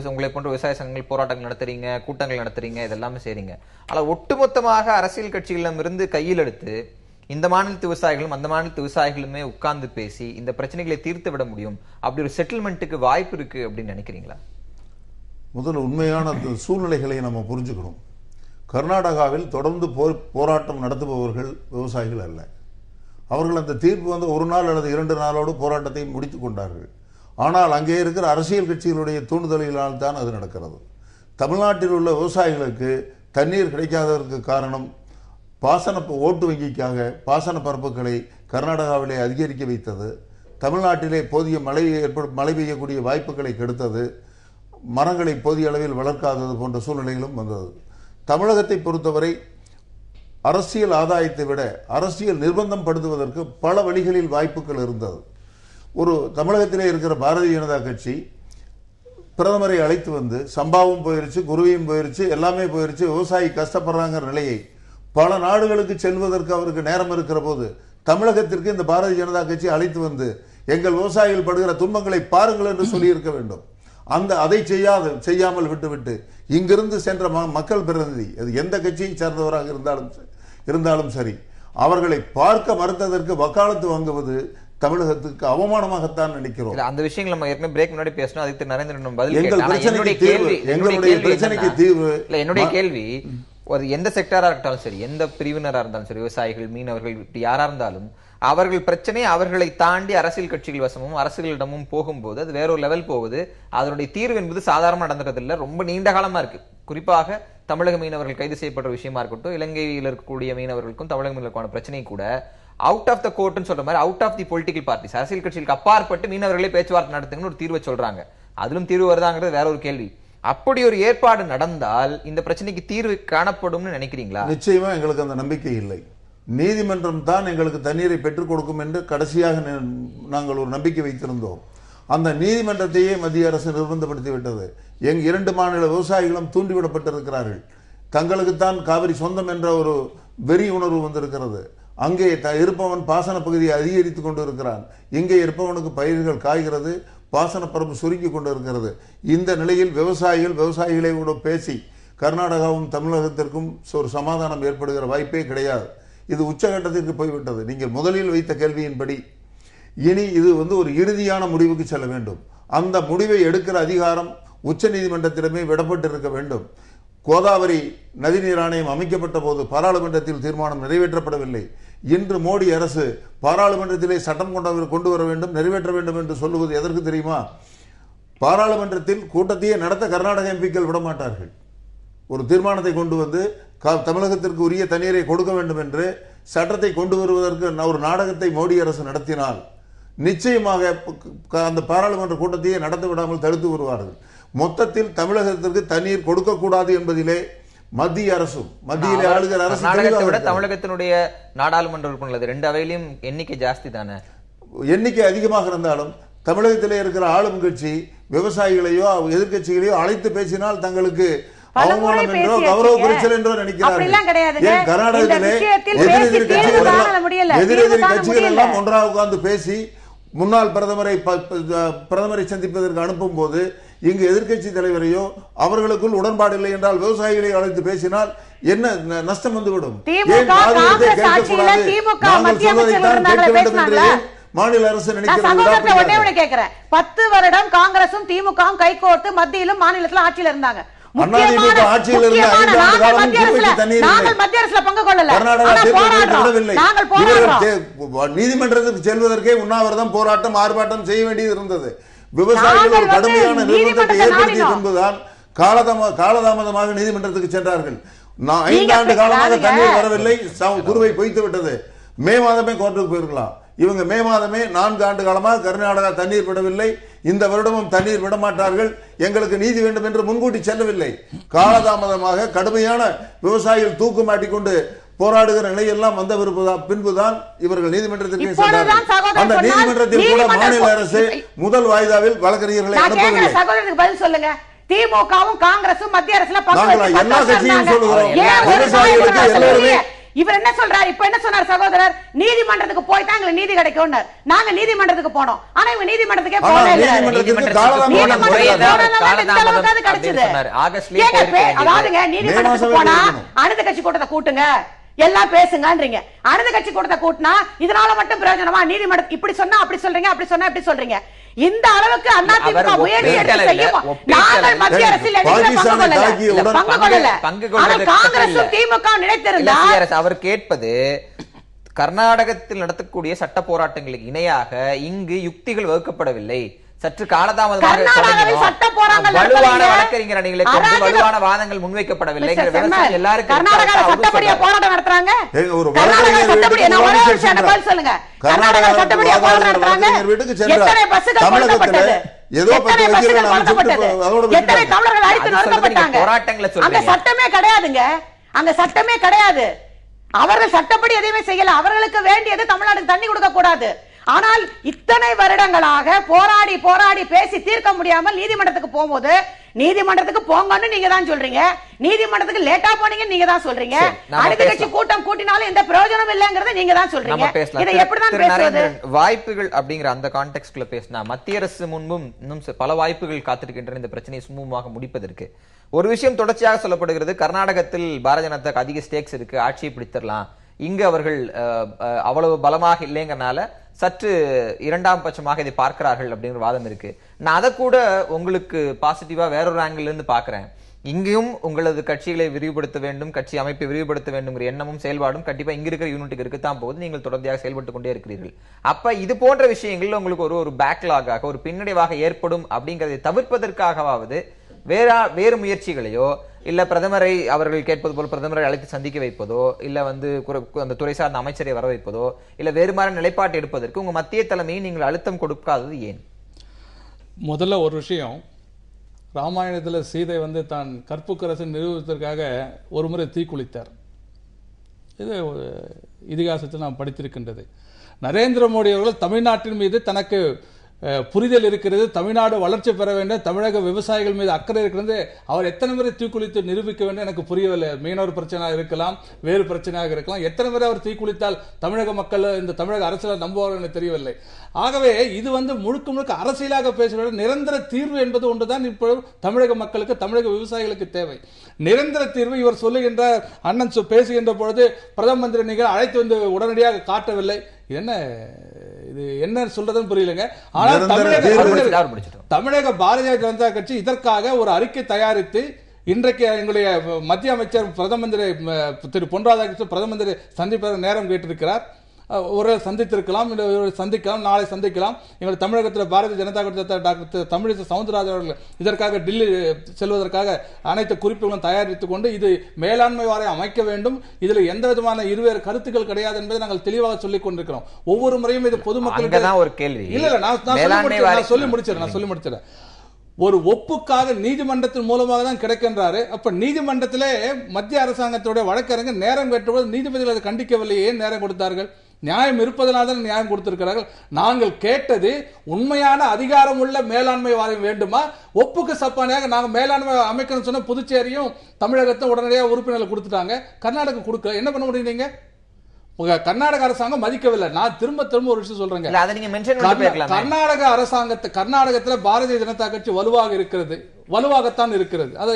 உங்களை போன்ற விவசாய சங்கங்கள் போராட்டங்கள் நடத்துறீங்க, கூட்டங்கள் நடத்துறீங்க, இதெல்லாமே செய்றீங்க. ஆனா ஒட்டுமொத்தமாக அரசியல் கட்சிகளிடம் இருந்து கையில் எடுத்து இந்த மாநிலத்து விவசாயிகளும் அந்த மாநிலத்து விவசாயிகளுமே உட்கார்ந்து பேசி இந்த பிரச்சனைகளை தீர்த்து விட முடியும், அப்படி ஒரு செட்டில்மெண்ட்டுக்கு வாய்ப்பு இருக்கு அப்படின்னு நினைக்கிறீங்களா? முதல்ல உண்மையான சூழ்நிலைகளை நம்ம புரிஞ்சுக்கணும். கர்நாடகாவில் தொடர்ந்து போராட்டம் நடத்துபவர்கள் விவசாயிகள் அல்ல. அவர்கள் அந்த தீர்ப்பு வந்து ஒரு நாள் அல்லது 2 நாளோடு போராட்டத்தை முடித்துக் கொண்டார்கள். ஆனால் அங்கே இருக்கிற அரசியல் கட்சிகளுடைய தூண்டுதலினால் தான் அது நடக்கிறது. தமிழ்நாட்டில் உள்ள விவசாயிகளுக்கு தண்ணீர் கிடைக்காததற்கு காரணம் பாசன ஓட்டு வங்கிக்காக பாசன பரப்புகளை கர்நாடகாவிலே அதிகரிக்க வைத்தது, தமிழ்நாட்டிலே போதிய மழை பெய்யக்கூடிய வாய்ப்புகளை கெடுத்தது, மரங்களை போதிய அளவில் வளர்க்காதது போன்ற சூழ்நிலைகளும் வந்தது. தமிழகத்தை பொறுத்தவரை அரசியல் ஆதாயத்தை விட அரசியல் நிர்பந்தம் படுத்துவதற்கு பல வழிகளில் வாய்ப்புகள் இருந்தது. ஒரு தமிழகத்திலே இருக்கிற பாரதிய ஜனதா கட்சி பிரதமரை அழைத்து வந்து சம்பாவும் போயிருச்சு, குருவியும் போயிருச்சு, எல்லாமே போயிருச்சு, விவசாயி கஷ்டப்படுறாங்கிற நிலையை பல நாடுகளுக்கு செல்வதற்கு அவருக்கு நேரம் இருக்கிற போது தமிழகத்திற்கு இந்த பாரதிய ஜனதா கட்சி அழைத்து வந்து எங்கள் விவசாயிகள் படுகிற துன்பங்களை பாருங்கள் என்று சொல்லி இருக்க வேண்டும். அதை செய்யாமல் விட்டுவிட்டு இங்கிருந்து சென்ற மக்கள் பிரதிநிதி, அது எந்த கட்சியை சார்ந்தவராக இருந்தாலும் சரி, அவர்களை பார்க்க மறுத்ததற்கு வக்காலத்து வாங்குவது தமிழகத்துக்கு அவமானமாகத்தான் நினைக்கிறோம். அந்த விஷயங்கள் நம்ம ஏற்கனவே பிரேக் முன்னாடி பேசணும். அதுக்கு நரேந்திரன் பதில். எங்களுடைய பிரச்சனைக்கு தீர்வு இல்ல, என்னுடைய கேள்வி ஒரு எந்த செக்டரா இருக்கட்டும் சரி, எந்த பிரிவினரா இருந்தாலும் சரி, விவசாயிகள், மீனவர்கள், இப்படி யாரா இருந்தாலும் அவர்கள் பிரச்சனை அவர்களை தாண்டி அரசியல் கட்சிகள் வசமும் அரசியலிடமும் போகும்போது அது வேற ஒரு லெவல் போகுது. அதனுடைய தீர்வு என்பது சாதாரண நடந்துறது இல்ல, ரொம்ப நீண்ட காலமா இருக்கு. குறிப்பாக தமிழக மீனவர்கள் கைது செய்யப்படுற விஷயமா இருக்கட்டும், இலங்கையில் இருக்கக்கூடிய மீனவர்களுக்கும் தமிழக மீனவர்களுக்கான பிரச்சனை கூட அவுட் ஆஃப் த கோர்ட்னு சொல்ற மாதிரி out of the political parties, அரசியல் கட்சிகளுக்கு அப்பாற்பட்டு மீனவர்களே பேச்சுவார்த்தை நடத்துங்கன்னு ஒரு தீர்வை சொல்றாங்க. அதிலும் தீர்வு வருதாங்கிறது வேற ஒரு கேள்வி. அப்படி ஒரு ஏற்பாடு நடந்தால் இந்த பிரச்சனைக்கு தீர்வு காணப்படும் நினைக்கிறீங்களா? நிச்சயமா எங்களுக்கு அந்த நம்பிக்கை இல்லை. நீதிமன்றம் தான் எங்களுக்கு தண்ணீரை பெற்றுக் கொடுக்கும் என்று கடைசியாக நாங்கள் ஒரு நம்பிக்கை வைத்திருந்தோம். அந்த நீதிமன்றத்தையே மத்திய அரசு நிர்பந்தப்படுத்தி விட்டது. 2 மாநில விவசாயிகளும் தூண்டிவிடப்பட்டிருக்கிறார்கள். தங்களுக்குத்தான் காவிரி சொந்தம் என்ற ஒரு வெறி உணர்வு வந்திருக்கிறது. அங்கே இருப்பவன் பாசன பகுதியை அதிகரித்துக் கொண்டு இருக்கிறான், இங்கே இருப்பவனுக்கு பயிர்கள் காய்கிறது, பாசன பரப்பு சுருங்கி கொண்டு இருக்கிறது. இந்த நிலையில் விவசாயிகளை கூட பேசி கர்நாடகாவும் தமிழகத்திற்கும் ஒரு சமாதானம் ஏற்படுகிற வாய்ப்பே கிடையாது. இது உச்சகட்டத்திற்கு போய்விட்டது. நீங்கள் முதலில் வைத்த கேள்வியின்படி இனி இது ஒரு இறுதியான முடிவுக்கு செல்ல வேண்டும். அந்த முடிவை எடுக்கிற அதிகாரம் உச்ச நீதிமன்றத்திடமே விடப்பட்டு இருக்க வேண்டும். கோதாவரி நதிநீர் ஆணையம் அமைக்கப்பட்ட போது பாராளுமன்றத்தில் தீர்மானம் நிறைவேற்றப்படவில்லை. இன்று மோடி அரசு பாராளுமன்றத்திலே சட்டம் கொண்டு வர வேண்டும், நிறைவேற்ற வேண்டும் என்று சொல்லுவது எதற்கு தெரியுமா? பாராளுமன்றத்தில் கூட்டத்தையே நடத்த கர்நாடக எம்பிக்கள் விடமாட்டார்கள். ஒரு தீர்மானத்தை கொண்டு வந்து தமிழகத்திற்கு உரிய தண்ணீரை கொடுக்க வேண்டும் என்று சட்டத்தை கொண்டு வருவதற்கு ஒரு நாடகத்தை மோடி அரசு நடத்தினால் நிச்சயமாக அந்த பாராளுமன்ற கூட்டத்தையே நடத்த விடாமல் தடுத்து வருவார்கள். மொத்தத்தில் தமிழகத்திற்கு தண்ணீர் கொடுக்கக்கூடாது என்பதிலே மத்திய அரசும் மத்தியிலே ஆளுகிற அரசு தமிழகத்தினுடைய நாடாளுமன்ற உறுப்பினர்கள் 2 அவையிலும் எண்ணிக்கை ஜாஸ்தி தானே. எண்ணிக்கை அதிகமாக இருந்தாலும் தமிழகத்திலே இருக்கிற ஆளும் கட்சி விவசாயிகளையோ எதிர்கட்சிகளையோ அழைத்து பேசினால் தங்களுக்கு அவமானம் என்றோ கௌரவ குறைச்சல் என்றோ நினைக்கிறார்கள். ஏன் கர்நாடகத்திலே எதிரெதிர் கட்சிகள் எல்லாம் ஒன்றாக உட்கார்ந்து பேசி முன்னாள் பிரதமரை சந்திப்பதற்கு அனுப்பும் போது இங்கு எதிர்கட்சி தலைவரையோ அவர்களுக்குள் உடன்பாடு இல்லை என்றால் விவசாயிகளை அழைத்து பேசினால் என்ன நஷ்டம் வந்துவிடும்? மாநில அரசு நினைக்கிறது. கேட்கிறேன், 10 வருடம் காங்கிரசும் திமுகவும் கைகோர்த்து மத்தியிலும் மாநிலத்தில் ஆட்சியில் இருந்தாங்க. நீதிமன்றத்துக்கு செல்வதற்கே உண்ணாவிரதம் போராட்டம் ஆர்ப்பாட்டம் செய்ய வேண்டியது இருந்தது. விவசாயிகள் ஒரு கடுமையான நிர்பந்தத்தை ஏற்படுத்திய பின்புதான் காலதாமதமாக நீதிமன்றத்துக்கு சென்றார்கள். 5 ஆண்டு காலமாக தண்ணீர் வரவில்லை, குருவை பொய்த்து விட்டது. மே மாதமே கோர்ட்டுக்கு போயிருக்கலாம். இவங்க மே மாதமே 4 ஆண்டு காலமாக கர்நாடகா தண்ணீர் விடவில்லை, இந்த வருடமும் தண்ணீர் விடமாட்டார்கள், எங்களுக்கு நீதி வேண்டும் என்று முன்கூட்டி செல்லவில்லை. காலதாமதமாக கடுமையான விவசாயிகள் தூக்கு மாட்டிக்கொண்டு போராடுகிற நிலையெல்லாம் வந்த பின்புதான் இவர்கள் நீதிமன்றத்திற்கு சென்றார்கள். அந்த நீதிமன்றத்தில் கூட மாநில அரசு முதல் வாய்தாவில் வழக்கறிஞர்களை அனுப்பவில்லை. சகோதரருக்கு பதில் சொல்லுங்க. திமுகவும் காங்கிரசும் மத்திய அரசுல எல்லா கட்சியும் சொல்லுகிறோம், விவசாயிகளுக்கு எல்லாருமே. இவர் என்ன சொல்றாரு? இப்ப என்ன சொன்னார் சகோதரர்? நீதிமன்றத்துக்கு போய் தான் எங்களுக்கு நீதி கிடைக்கும். நாங்க நீதிமன்றத்துக்கு போனோம், ஆனா இவங்க நீதிமன்றத்துக்கே போகல. அதாவதுங்க, நீதிமன்றத்துக்கு போனா அனைத்து கட்சி கூட்டத்தை கூட்டுங்க, எல்லாம் பேசுங்கன்றீங்க. அனைத்து கட்சி கூட்டத்தை கூட்டினா இதனால மட்டும் பிரயோஜனமா? நீதிமன்றம் இப்படி சொன்னா அப்படி சொல்றீங்க, அப்படி சொன்னா இப்படி சொல்றீங்க. இந்த அளவுக்கு அதிமுக முயற்சி எடுத்து செய்யும். நாங்கள் மத்திய அரசில் பங்கு கொள்ளல. காங்கிரசும் திமுக நினைத்திருந்தால் அவர் கேட்பது கர்நாடகத்தில் நடத்தக்கூடிய சட்ட போராட்டங்களுக்கு இணையாக இங்கு யுக்திகள் வகுக்கப்படவில்லை, சற்று காலதாமதமாக வலுவான வழக்கறிஞர் அணிகளை கொண்டு வலுவான வாதங்கள் முன்வைக்கப்படவில்லை. போராட்டம் நடத்துறாங்க. சொல்லுங்க, கர்நாடகா சட்டப்படியா போராட்டம் நடத்துறாங்க. எத்தனை பஸ்கள் போராட்டப்பட்டது? எத்தனை தமிழர்கள் அழைத்து நிறுத்தப்பட்டாங்க? அங்க சட்டமே கிடையாதுங்க, அங்க சட்டமே கிடையாது. அவர்கள் சட்டப்படி எதையுமே செய்யல. அவர்களுக்கு வேண்டியது தமிழ்நாட்டுக்கு தண்ணி கொடுக்க கூடாது. ஆனால் இத்தனை வருடங்களாக போராடி போராடி பேசி தீர்க்க முடியாமல் நீதிமன்றத்துக்கு போகும்போது நீதிமன்றத்துக்கு போங்கன்னு நீங்க தான் சொல்றீங்க, நீதிமன்றத்துக்கு லேட்டா போனீங்கன்னு நீங்க தான் சொல்றீங்க, அடுத்த கட்சி கூட்டம் கூட்டினாலும் எந்த பிரயோஜனம் இல்லைங்கறத நீங்க தான் சொல்றீங்க. இதை எப்படி தான் பேசுவது? வாய்ப்புகள் அப்படிங்கிற அந்த கான்டெக்ஸ்ட்ல பேசினா மத்திய அரசு முன்பும் இன்னும் பல வாய்ப்புகள் காத்திருக்கின்றன இந்த பிரச்சனையை சுமூகமாக முடிப்பதற்கு. ஒரு விஷயம் தொடர்ச்சியாக சொல்லப்படுகிறது, கர்நாடகத்தில் பாரதிய ஜனதாக்கு அதிக ஸ்டேக்ஸ் இருக்கு, ஆட்சியை பிடித்திடலாம், இங்கு அவர்கள் அவ்வளவு பலமாக இல்லைங்கறனால சற்று இரண்டாம் பட்சமாக இதை பார்க்கிறார்கள் அப்படிங்கிற வாதம் இருக்கு. நான் அதை கூட உங்களுக்கு பாசிட்டிவா வேறொரு ஆங்கிள் இருந்து பாக்குறேன். இங்கேயும் உங்களது கட்சிகளை விரிவுபடுத்த வேண்டும், கட்சி அமைப்பை விரிவுபடுத்த வேண்டும் எண்ணமும் செயல்பாடும் கண்டிப்பா இங்க இருக்கிற யூனிட்டுக்கு இருக்குத்தான் போது நீங்கள் தொடர்ச்சியாக செயல்பட்டு கொண்டே இருக்கிறீர்கள். அப்ப இது போன்ற விஷயங்கள் உங்களுக்கு ஒரு பேக்லாகாக ஒரு பின்னடைவாக ஏற்படும் அப்படிங்கறதை தவிர்ப்பதற்காகவாவது வேறு முயற்சிகளையோ இல்ல பிரதமரை அவர்கள் கேட்பது போல் பிரதமரை அழைத்து சந்திக்க வைப்பதோ இல்ல அந்த துறை சார்ந்த அமைச்சரை வர வைப்பதோ இல்ல வேறு மாதிரி நிலைப்பாட்டு எடுப்பதற்கு உங்க மத்திய தலைமையை நீங்கள் அழுத்தம் கொடுக்காதது ஏன்? முதல்ல ஒரு விஷயம், ராமாயணத்தில் சீதை தான் கற்புக்கரசை நிறுவனத்திற்காக ஒரு முறை தீக்குளித்தார். இது இதிகாசத்தில் நாம் படித்திருக்கின்றது. நரேந்திர மோடி அவர்கள் தமிழ்நாட்டின் மீது தனக்கு புரிதல் இருக்கிறது, தமிழ்நாடு வளர்ச்சி பெற வேண்டும், தமிழக விவசாயிகள் மீது அக்கறை இருக்கிறது, அவர் எத்தனை முறை தீக்குளித்து நிரூபிக்க வேண்டும் எனக்கு புரியவில்லை. மீனவர் பிரச்சனையாக இருக்கலாம், வேறு பிரச்சனையாக இருக்கலாம், எத்தனை முறை அவர் தீக்குளித்தால் தமிழக மக்கள் இந்த தமிழக அரசியல் நம்புவார்கள் எனக்கு தெரியவில்லை. ஆகவே இது முழுக்க முழுக்க அரசியலாக பேசுகிற நிரந்தர தீர்வு என்பது ஒன்றுதான் இப்போது தமிழக மக்களுக்கு தமிழக விவசாயிகளுக்கு தேவை. நிரந்தர தீர்வு இவர் சொல்லுகின்ற அண்ணன் பேசுகின்ற பொழுது பிரதம மந்திரி நீங்கள் அழைத்து உடனடியாக காட்டவில்லை. இது என்ன சொல்றதுன்னு புரியலங்க. ஆனால் தமிழக பாரதிய ஜனதா கட்சி இதற்காக ஒரு அறிக்கை தயாரித்து இன்றைக்கு எங்களுடைய மத்திய அமைச்சர் பிரதம மந்திரி திரு பொன் ராதாகிருஷ்ணன் பிரதம மந்திரி சந்திப்பதற்கு நேரம் கேட்டிருக்கிறார். ஒரு சந்தித்திருக்கலாம், சந்திக்கலாம், நாளை சந்திக்கலாம். எங்கள் தமிழகத்தில் பாரதிய ஜனதா கட்சி டாக்டர் தமிழிசை சவுந்தரராஜன் அவர்கள் இதற்காக டெல்லி செல்வதற்காக அனைத்து குறிப்புகளும் தயாரித்துக் கொண்டு இது மேலாண்மை வாரியம் அமைக்க வேண்டும், இதில் எந்த விதமான இருவேறு கருத்துக்கள் கிடையாது என்பதை நாங்கள் தெளிவாக சொல்லிக் கொண்டிருக்கிறோம். ஒவ்வொரு முறையும் இது பொதுமக்களுக்கு ஒரு கேள்வி இல்ல, நான் சொல்லி முடிச்சிடறேன். ஒரு ஒப்புக்காக நீதிமன்றத்தின் மூலமாக தான் கிடைக்கின்றாரு. அப்ப நீதிமன்றத்திலே மத்திய அரசாங்கத்துடைய வழக்கறிஞர் நேரம் கேட்டபோது நீதிபதிகள் அதை கண்டிக்கவில்லை. ஏன் நேரம் கொடுத்தார்கள்? நியாயம் இருப்பதனால தான் நியாயம் கொடுத்திருக்கிறார்கள். நாங்கள் கேட்டது உண்மையான அதிகாரம் உள்ள மேலாண்மை வாரியம் வேண்டுமா? ஒப்புக்கு சப்பானியாக நாங்கள் மேலாண்மை அமைக்கணும்னு சொன்ன புதுச்சேரியும் தமிழகத்தையும் உடனடியாக உறுப்பினர்கள் கொடுத்துட்டாங்க. கர்நாடகா கொடுக்க என்ன பண்ண முடியும்? நீங்க கர்நாடக அரசாங்கம் மதிக்கவில்லை. நான் திரும்ப ஒரு விஷயம் சொல்றேன். கர்நாடக கர்நாடகத்துல பாரதிய ஜனதா கட்சி வலுவாகத்தான் இருக்கிறது. அது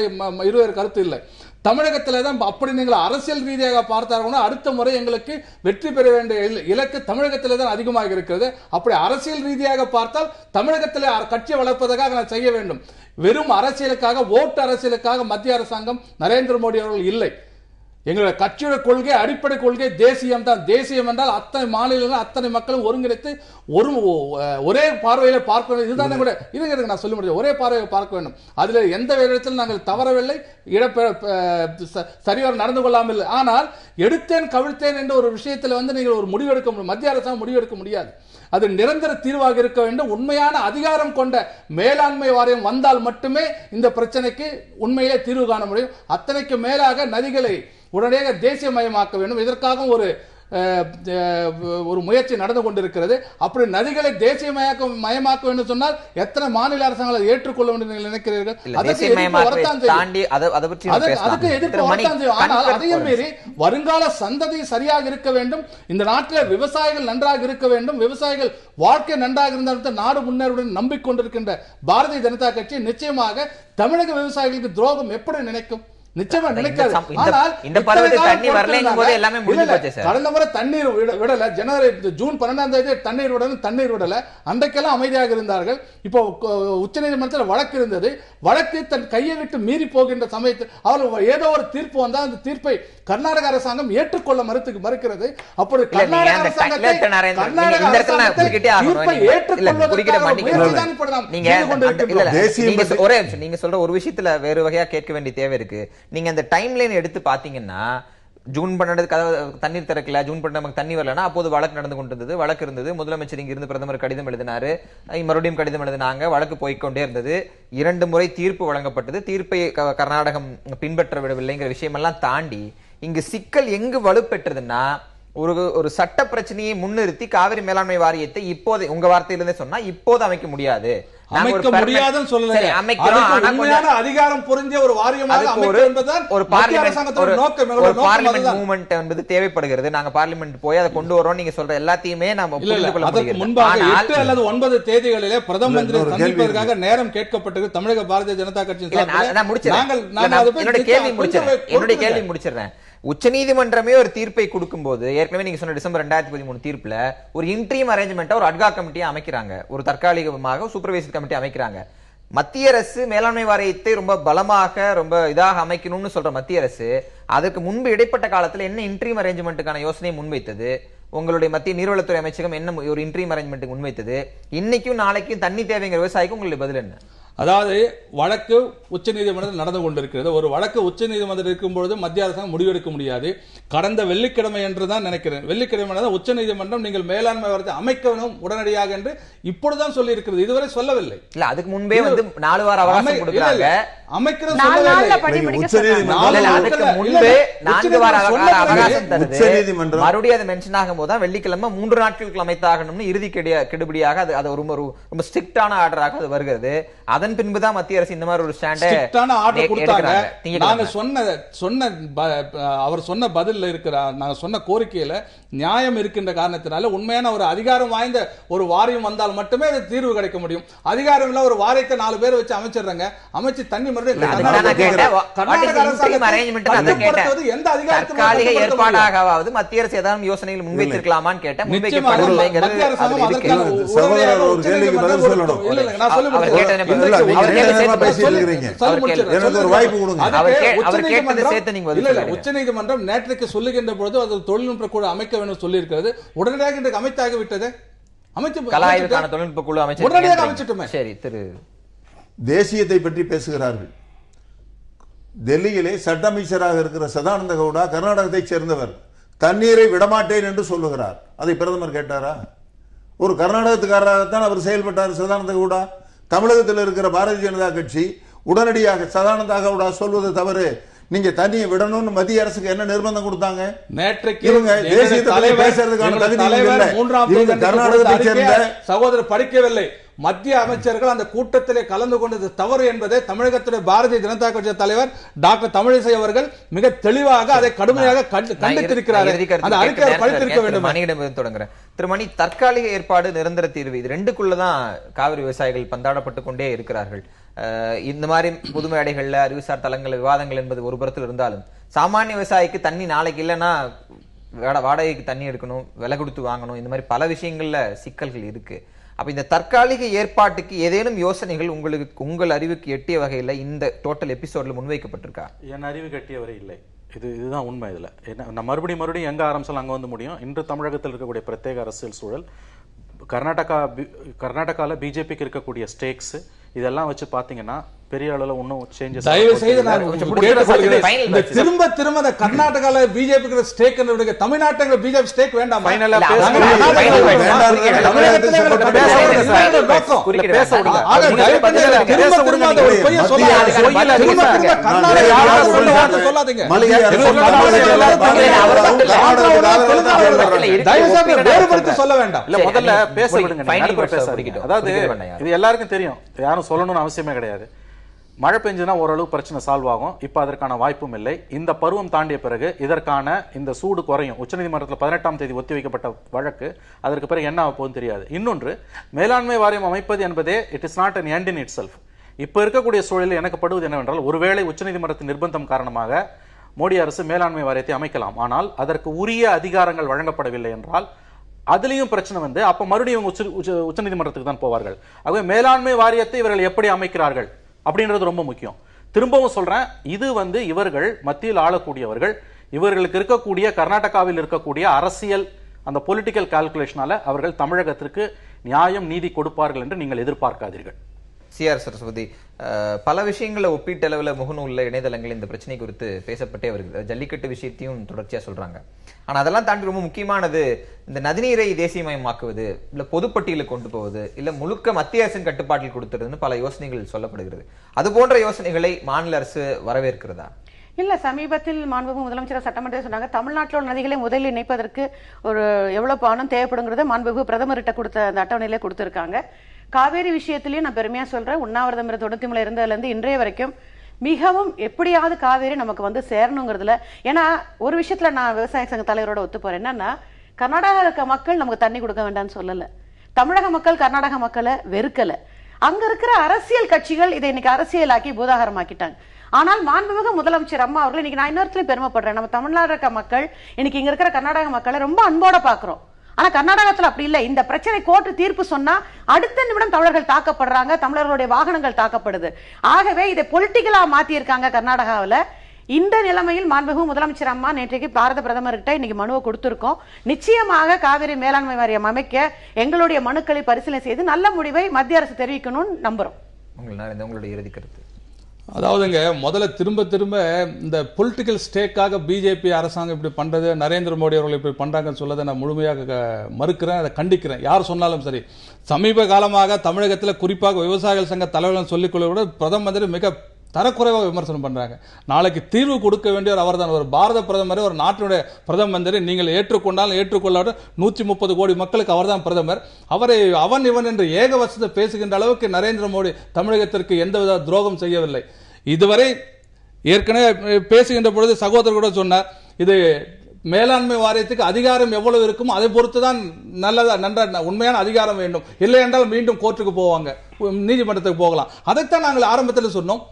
இருவேறு கருத்து இல்லை. தமிழகத்துல தான் அப்படி நீங்கள் அரசியல் ரீதியாக பார்த்தார்கள் அடுத்த முறை எங்களுக்கு வெற்றி பெற வேண்டிய இலக்கு தமிழகத்திலே தான் அதிகமாக இருக்கிறது. அப்படி அரசியல் ரீதியாக பார்த்தால் தமிழகத்திலே கட்சியை வளர்ப்பதற்காக நான் செய்ய வேண்டும். வெறும் அரசியலுக்காக, ஓட்டு அரசியலுக்காக மத்திய அரசாங்கம் நரேந்திர மோடி அவர்கள் இல்லை. எங்களுடைய கட்சியோட கொள்கை, அடிப்படை கொள்கை தேசியம் தான். தேசியம் என்றால் அத்தனை மாநிலங்களும் அத்தனை மக்களும் ஒருங்கிணைத்து ஒரே பார்வையில பார்க்க வேண்டும். இதுதான் கூட இது நான் சொல்ல முடியும். ஒரே பார்வையை பார்க்க வேண்டும். அதுல எந்த இடத்தில் நாங்கள் தவறவில்லை, சரியாக நடந்து கொள்ளாமல். ஆனால் எடுத்தேன் கவிழ்த்தேன் என்ற ஒரு விஷயத்தில் நீங்கள் ஒரு முடிவெடுக்க முடியும். மத்திய அரசாங்கம் முடிவெடுக்க முடியாது. அது நிரந்தர தீர்வாக இருக்க வேண்டும். உண்மையான அதிகாரம் கொண்ட மேலாண்மை வாரியம் வந்தால் மட்டுமே இந்த பிரச்சனைக்கு உண்மையிலே தீர்வு காண முடியும். அத்தனைக்கு மேலாக நதிகளை உடனடியாக தேசியமயமாக்க வேண்டும். இதற்காக ஒரு முயற்சி நடந்து கொண்டிருக்கிறது. அப்படி நதிகளை தேசியமயமாக்க வேண்டும் சொன்னால் எத்தனை மாநில அரசாங்கங்கள் ஏற்றுக்கொள்ள வேண்டும் நினைக்கிறீர்கள்? அதுக்கு எதிர்ப்பு வரத்தான் செய்யும். ஆனால் அதையும் மீறி வருங்கால சந்ததி சரியாக இருக்க வேண்டும். இந்த நாட்டில் விவசாயிகள் நன்றாக இருக்க வேண்டும். விவசாயிகள் வாழ்க்கை நன்றாக இருந்தால் நாடு முன்னேறும் நம்பிக்கொண்டிருக்கின்ற பாரதிய ஜனதா கட்சி நிச்சயமாக தமிழக விவசாயிகளுக்கு துரோகம் எப்படி நினைக்கும்? நிச்சயமா நினைக்காது. கடந்த முறை தண்ணீர் விடல. ஜூன் 12 தண்ணீர் விடல. அன்றைக்கெல்லாம் அமைதியாக இருந்தார்கள். இப்போ உச்சநீதிமன்றத்தில் வழக்கு இருந்தது. வழக்கு தன் கையை விட்டு மீறி போகின்ற சமயத்தில் அவர்கள் ஏதோ ஒரு தீர்ப்பு வந்தால் அந்த தீர்ப்பை கர்நாடக அரசாங்கம் ஏற்றுக்கொள்ள மறுக்கிறது. அப்படி கர்நாடக அரசாங்கத்தை நீங்க சொல்ற ஒரு விஷயத்துல வேறு வகையா கேட்க வேண்டிய தேவை இருக்கு. நீங்க அந்த டைம் லைன் எடுத்து பாத்தீங்கன்னா, ஜூன் 12 தண்ணீர் திறக்கல, ஜூன் 12 நமக்கு தண்ணி வரலன்னா அப்போது வழக்கு நடந்து கொண்டிருந்தது. வழக்கு இருந்தது. முதலமைச்சர் இங்க இருந்து பிரதமர் கடிதம் எழுதினாரு, மறுபடியும் கடிதம் எழுதினாங்க. வழக்கு போய்கொண்டே இருந்தது. 2 முறை தீர்ப்பு வழங்கப்பட்டது. தீர்ப்பை கர்நாடகம் பின்பற்ற விடவில்லைங்கிற விஷயமெல்லாம் தாண்டி இங்கு சிக்கல் எங்கு வலுப்பெற்றதுன்னா, ஒரு சட்ட பிரச்சனையை முன்னிறுத்தி காவிரி மேலாண்மை வாரியத்தை இப்போது உங்க வார்த்தையிலிருந்தே சொன்னா இப்போது அமைக்க முடியாது, அமைக்க முடியாதுன்னு சொல்லல. அதிகாரம் புரிஞ்ச ஒரு வாரியமாக ஒரு பார்லிமெண்ட் மூவ்மெண்ட் என்பது தேவைப்படுகிறது. நாங்க பார்லிமெண்ட் போய் அதை கொண்டு வரோம். நீங்க சொல்ற எல்லாத்தையுமே நாம புரிந்து கொள்ள முடியும். முன்பாக 8 அல்லது 9 தேதிகளிலே பிரதம மந்திரி சந்திப்பதற்காக நேரம் கேட்கப்பட்டது தமிழக பாரதிய ஜனதா கட்சி. என்னுடைய கேள்வி முடிச்சிடுறேன். உச்சநீதிமன்றமே ஒரு தீர்ப்பை கொடுக்கும் போது, ஏற்கனவே நீங்க சொன்ன டிசம்பர் 2013 தீர்ப்புல ஒரு இன்ட்ரீம் அரேஞ்ச்மெண்டா ஒரு அட்ஹாக் கமிட்டியை அமைக்கிறாங்க, ஒரு தற்காலிகமாக சூப்பர்வைசர் கமிட்டி அமைக்கிறாங்க. மத்திய அரசு மேலாண்மை வாரியத்தை ரொம்ப பலமாக ரொம்ப இதாக அமைக்கணும்னு சொல்ற மத்திய அரசு அதுக்கு முன்பு இடைப்பட்ட காலத்துல என்ன இன்ட்ரீம் அரேஞ்ச்மெண்ட்டுக்கான யோசனையை முன்வைத்தது? உங்களுடைய மத்திய நீர்வளத்துறை அமைச்சகம் என்ன ஒரு இன்ட்ரீம் அரேஞ்ச்மெண்ட்டுக்கு முன்வைத்தது? இன்னைக்கும் நாளைக்கும் தண்ணி தேவைங்கிற விவசாயிக்கும் உங்களுடைய பதில் என்ன? அதாவது வழக்கு உச்சநீதிமன்றத்தில் நடந்து கொண்டிருக்கிறது. ஒரு வழக்கு உச்சநீதிமன்றத்தில் இருக்கும்பொழுது மத்திய அரசாங்கம் முடிவெடுக்க முடியாது. கடந்த வெள்ளிக்கிழமை என்று தான் நினைக்கிறேன், வெள்ளிக்கிழமை உச்சநீதிமன்றம் நீங்கள் மேலாண்மை வாரியத்தை அமைக்க வேண்டும் உடனடியாக என்று இப்பொழுதுதான் சொல்லி இருக்கிறது. இதுவரை சொல்லவில்லை. இல்ல, அதுக்கு முன்பே 4 வார அவகாசம் கொடுக்கிறாங்க. அமைக்கிறது சொல்லவில்லை. மறுபடியும் அதை மென்ஷன் ஆகும் போது வெள்ளிக்கிழமை 3 நாட்களுக்கு அமைத்தாகணும்னு இறுதி கெடுபடியாக அது ரொம்ப ஸ்ட்ரிக்டான ஆர்டராக அது வருகிறது. அதன் பின்புதான் மத்திய அரசு இந்த மாதிரி ஒரு ஸ்டாண்டர்டான ஆர்டர் கொடுத்தாங்க. நாங்க அவர் சொன்ன பதில் இருக்கிற நாங்க சொன்ன கோரிக்கையில நியாயம் இருக்கின்ற காரணத்தினால உண்மையான ஒரு அதிகாரம் வாய்ந்த ஒரு வாரியம் வந்தால் மட்டுமே அது தீர்வு கிடைக்க முடியும். அதிகாரம் இல்ல ஒரு வாரியத்தை 4 பேர் வச்சு அமைச்சிடுறாங்க. அமைச்சு தண்ணி மறுபடியும் எந்த அதிகாரத்துக்காவது மத்திய அரசு ஏதாவது யோசனைகள் முன்வைத்திருக்கலாமான்னு கேட்டேன். உச்சநீதிமன்றம் நேற்றைக்கு சொல்லுகின்ற பொழுது அது தொழில்நுட்ப குழு அமைக்க வேண்டும் சொல்லி இருக்கிறது. உடனடியாக இன்றைக்கு அமைத்தாகி விட்டது. தொழில்நுட்ப குழு அமைச்சிட்டுமே. சரி, திரு தேசியத்தை பற்றி பேசுகிறார்கள். டெல்லியிலே சட்ட அமைச்சராக இருக்கிற சதானந்த கவுடா கர்நாடகத்தை சேர்ந்தவர். தண்ணீரை விடமாட்டேன் என்று சொல்லுகிறார். அதை பிரதமர் கேட்டாரா? ஒரு கர்நாடகத்துக்காரராகத்தான் அவர் செயல்பட்டார் சதானந்த கவுடா. தமிழகத்தில் இருக்கிற பாரதிய ஜனதா கட்சி உடனடியாக சதானந்த கவுடா சொல்வது தவறு, நீங்க தண்ணியை விடணும்னு மத்திய அரசுக்கு என்ன நிர்பந்தம் கொடுத்தாங்க? நேற்றைக்கு இவங்க தேசியத்தை பத்தி பேசுறதுக்கான தகுதி இல்லை. இவங்க கர்நாடகத்தை சேர்ந்த சகோதரர் படிக்கவில்லை. மத்திய அமைச்சர்கள் அந்த கூட்டத்திலே கலந்து கொண்டது தவறு என்பதை தமிழகத்துடைய பாரதிய ஜனதா கட்சி தலைவர் டாக்டர் தமிழிசை அவர்கள் மிக தெளிவாக அதை கடுமையாக கண்டித்திருக்கிறார்கள். அந்த அறிக்கையை படித்திருக்க வேண்டும். மணியிடம் தொடங்குறேன். திரு மணி, தற்காலிக ஏற்பாடு, நிரந்தர தீர்வு, இது ரெண்டுக்குள்ளதான் காவிரி விவசாயிகள் பந்தாடப்பட்டு கொண்டே இருக்கிறார்கள். இந்த மாதிரி பொது மேடைகள்ல அறிவுசார் தளங்கள் விவாதங்கள் என்பது ஒரு புறத்தில் இருந்தாலும், சாமானிய விவசாயிக்கு தண்ணி நாளைக்கு இல்லைன்னா வாடகைக்கு தண்ணி எடுக்கணும், விலை கொடுத்து வாங்கணும், இந்த மாதிரி பல விஷயங்கள்ல சிக்கல்கள் இருக்கு. அப்ப இந்த தற்காலிக ஏற்பாட்டுக்கு ஏதேனும் யோசனைகள் உங்கள் அறிவுக்கு எட்டிய வகையில இந்த டோட்டல் எபிசோட்ல முன்வைக்கப்பட்டிருக்கா? என் அறிவுக்கு எட்டியவரை இல்லை. இதுதான் உண்மை. இதுல என்ன மறுபடியும் எங்க ஆரம்பிச்சாலும் அங்க வந்து முடியும். இன்று தமிழகத்தில் இருக்கக்கூடிய பிரத்யேக அரசியல் சூழல், கர்நாடகால பிஜேபிக்கு இருக்கக்கூடிய ஸ்டேக்ஸ், இதெல்லாம் வச்சு பாத்தீங்கன்னா பெரிய அளவுல ஒன்னும் சேஞ்சஸ். தயவு செய்து திரும்ப திரும்ப அந்த கர்நாடகால பிஜேபி ஸ்டேக் தமிழ்நாட்டில் பிஜேபி ஸ்டேக் வேண்டாம். சொல்ல வேண்டாம். முதல்ல பேச விடுங்க. அதாவது இது எல்லாருக்கும் தெரியும், யாரும் சொல்லணும்னு அவசியமே கிடையாது. மழை பெஞ்சுனா ஓரளவு பிரச்சனை சால்வ் ஆகும். இப்ப அதற்கான வாய்ப்பும் இல்லை. இந்த பருவம் தாண்டிய பிறகு இதற்கான இந்த சூடு குறையும். உச்சநீதிமன்றத்தில் 18ஆம் தேதி ஒத்திவைக்கப்பட்ட வழக்கு, அதற்கு பிறகு என்ன ஆகும் தெரியாது. இன்னொன்று, மேலாண்மை வாரியம் அமைப்பது என்பதே it is not an end in itself. இப்ப இருக்கக்கூடிய சூழலில் எனக்கு படுவது என்னவென்றால், ஒருவேளை உச்சநீதிமன்றத்தின் நிர்பந்தம் காரணமாக மோடி அரசு மேலாண்மை வாரியத்தை அமைக்கலாம். ஆனால் அதற்கு உரிய அதிகாரங்கள் வழங்கப்படவில்லை என்றால் அதுலயும் பிரச்சனை வந்து அப்ப மறுபடியும் உச்சநீதிமன்றத்துக்கு தான் போவார்கள். ஆகவே மேலாண்மை வாரியத்தை இவர்கள் எப்படி அமைக்கிறார்கள் அப்படின்றது ரொம்ப முக்கியம். திரும்பவும் சொல்றேன், இது வந்து இவர்கள் மத்தியில் ஆளக்கூடியவர்கள், இவர்களுக்கு இருக்கக்கூடிய கர்நாடகாவில் இருக்கக்கூடிய அரசியல் அந்த பொலிட்டிக்கல் கால்குலேஷனால அவர்கள் தமிழகத்திற்கு நியாயம் நீதி கொடுப்பார்கள் என்று நீங்கள் எதிர்பார்க்காதீர்கள். சிஆர் சரஸ்வதி, பல விஷயங்களை ஒப்பீட்டளவில் முகநூல்ல இணையதளங்கள் இந்த பிரச்சனை குறித்து பேசப்பட்டே வருகிறது. ஜல்லிக்கட்டு விஷயத்தையும் தொடர்ச்சியா சொல்றாங்க. ஆனா அதெல்லாம் தாண்டி ரொம்ப முக்கியமானது இந்த நதிநீரை தேசியமயமாக்குவது, இல்ல பொதுப்பட்டியலுக்கு கொண்டு போவது, இல்ல முழுக்க மத்திய அரசின் கட்டுப்பாட்டில் கொடுத்துறதுன்னு பல யோசனைகள் சொல்லப்படுகிறது. அது போன்ற யோசனைகளை மாநில அரசு வரவேற்கிறதா? இல்ல, சமீபத்தில் மாண்புமிகு முதலமைச்சர் சட்டமன்றத்தில் சொன்னாங்க, தமிழ்நாட்டில் உள்ள நதிகளை முதலில் இணைப்பதற்கு ஒரு எவ்வளவு பணம் தேவைப்படுங்கிறத மாண்புமிகு பிரதமர்கிட்ட கொடுத்த அந்த அட்டவணையிலே கொடுத்திருக்காங்க. காவேரி விஷயத்திலயும் நான் பெருமையா சொல்றேன், உண்ணாவிரதம் 93 இருந்ததுல இருந்து இன்றைய வரைக்கும் மிகவும் எப்படியாவது காவேரி நமக்கு வந்து சேரணுங்கிறதுல. ஏன்னா ஒரு விஷயத்துல நான் விவசாய சங்க தலைவரோட ஒத்து போறேன். என்னன்னா, கர்நாடகா இருக்க மக்கள் நமக்கு தண்ணி கொடுக்க வேண்டாம்னு சொல்லல, தமிழக மக்கள் கர்நாடக மக்களை வெறுக்கல. அங்க இருக்கிற அரசியல் கட்சிகள் இதை இன்னைக்கு அரசியலாக்கி பூதாகரமாக்கிட்டாங்க. ஆனால் மாண்புமிகு முதலமைச்சர் அம்மா அவர்கள் இன்னைக்கு நான் இன்னொருத்தரையும் பெருமைப்படுறேன், நம்ம தமிழ்நாடு இருக்க மக்கள் இன்னைக்கு இங்க இருக்கிற கர்நாடக மக்களை ரொம்ப அன்போட பாக்குறோம். ஆனா கர்நாடகத்துல அப்படி இல்லை. இந்த பிரச்சனை கோர்ட்டு தீர்ப்பு சொன்னா அடுத்த நிமிடம் தமிழர்கள் தாக்கப்படுறாங்க, தமிழர்களுடைய வாகனங்கள் தாக்கப்படுது. ஆகவே இதை பொலிட்டிக்கலா மாத்தி இருக்காங்க கர்நாடகாவில். இந்த நிலைமையில் மாண்புமிகு முதலமைச்சர் அம்மா நேற்றைக்கு பாரத பிரதமர்கிட்ட இன்னைக்கு மனுவை கொடுத்திருக்கோம். நிச்சயமாக காவிரி மேலாண்மை வாரியம் அமைக்க எங்களுடைய மனுக்களை பரிசீலனை செய்து நல்ல முடிவை மத்திய அரசு தெரிவிக்கணும்னு நம்புறோம். உங்களுடைய இறுதி கருத்து? அதாவதுங்க, முதல்ல திரும்ப இந்த பொலிட்டிக்கல் ஸ்டேக்காக பிஜேபி அரசாங்கம் இப்படி பண்றது, நரேந்திர மோடி அவர்கள் இப்படி பண்றாங்கன்னு சொல்லதை நான் முழுமையாக மறுக்கிறேன், அதை கண்டிக்கிறேன். யார் சொன்னாலும் சரி. சமீப காலமாக தமிழகத்தில் குறிப்பாக விவசாயிகள் சங்க தலைவர்கள் சொல்லிக்கொள்ள பிரதம மந்திரி மிக தரக்குறைவாக விமர்சனம் பண்றாங்க. நாளைக்கு தீர்வு கொடுக்க வேண்டியவர் அவர் தான். ஒரு பாரத பிரதமர், ஒரு நாட்டினுடைய பிரதம மந்திரி, நீங்கள் ஏற்றுக்கொண்டாலும் ஏற்றுக்கொள்ளாத 130 கோடி மக்களுக்கு அவர் தான் பிரதமர். அவரை அவன் இவன் என்று ஏகவசத்தை பேசுகின்ற அளவுக்கு நரேந்திர மோடி தமிழகத்திற்கு எந்தவித துரோகம் செய்யவில்லை இதுவரை. ஏற்கனவே பேசுகின்ற பொழுது சகோதரர் கூட சொன்னார், இது மேலாண்மை வாரியத்துக்கு அதிகாரம் எவ்வளவு இருக்குமோ அதை பொறுத்துதான் உண்மையான அதிகாரம் வேண்டும், இல்லை என்றால் மீண்டும் கோர்ட்டுக்கு போவாங்க, நீதிமன்றத்துக்கு போகலாம். அதைத்தான் நாங்கள் ஆரம்பத்தில் சொன்னோம்.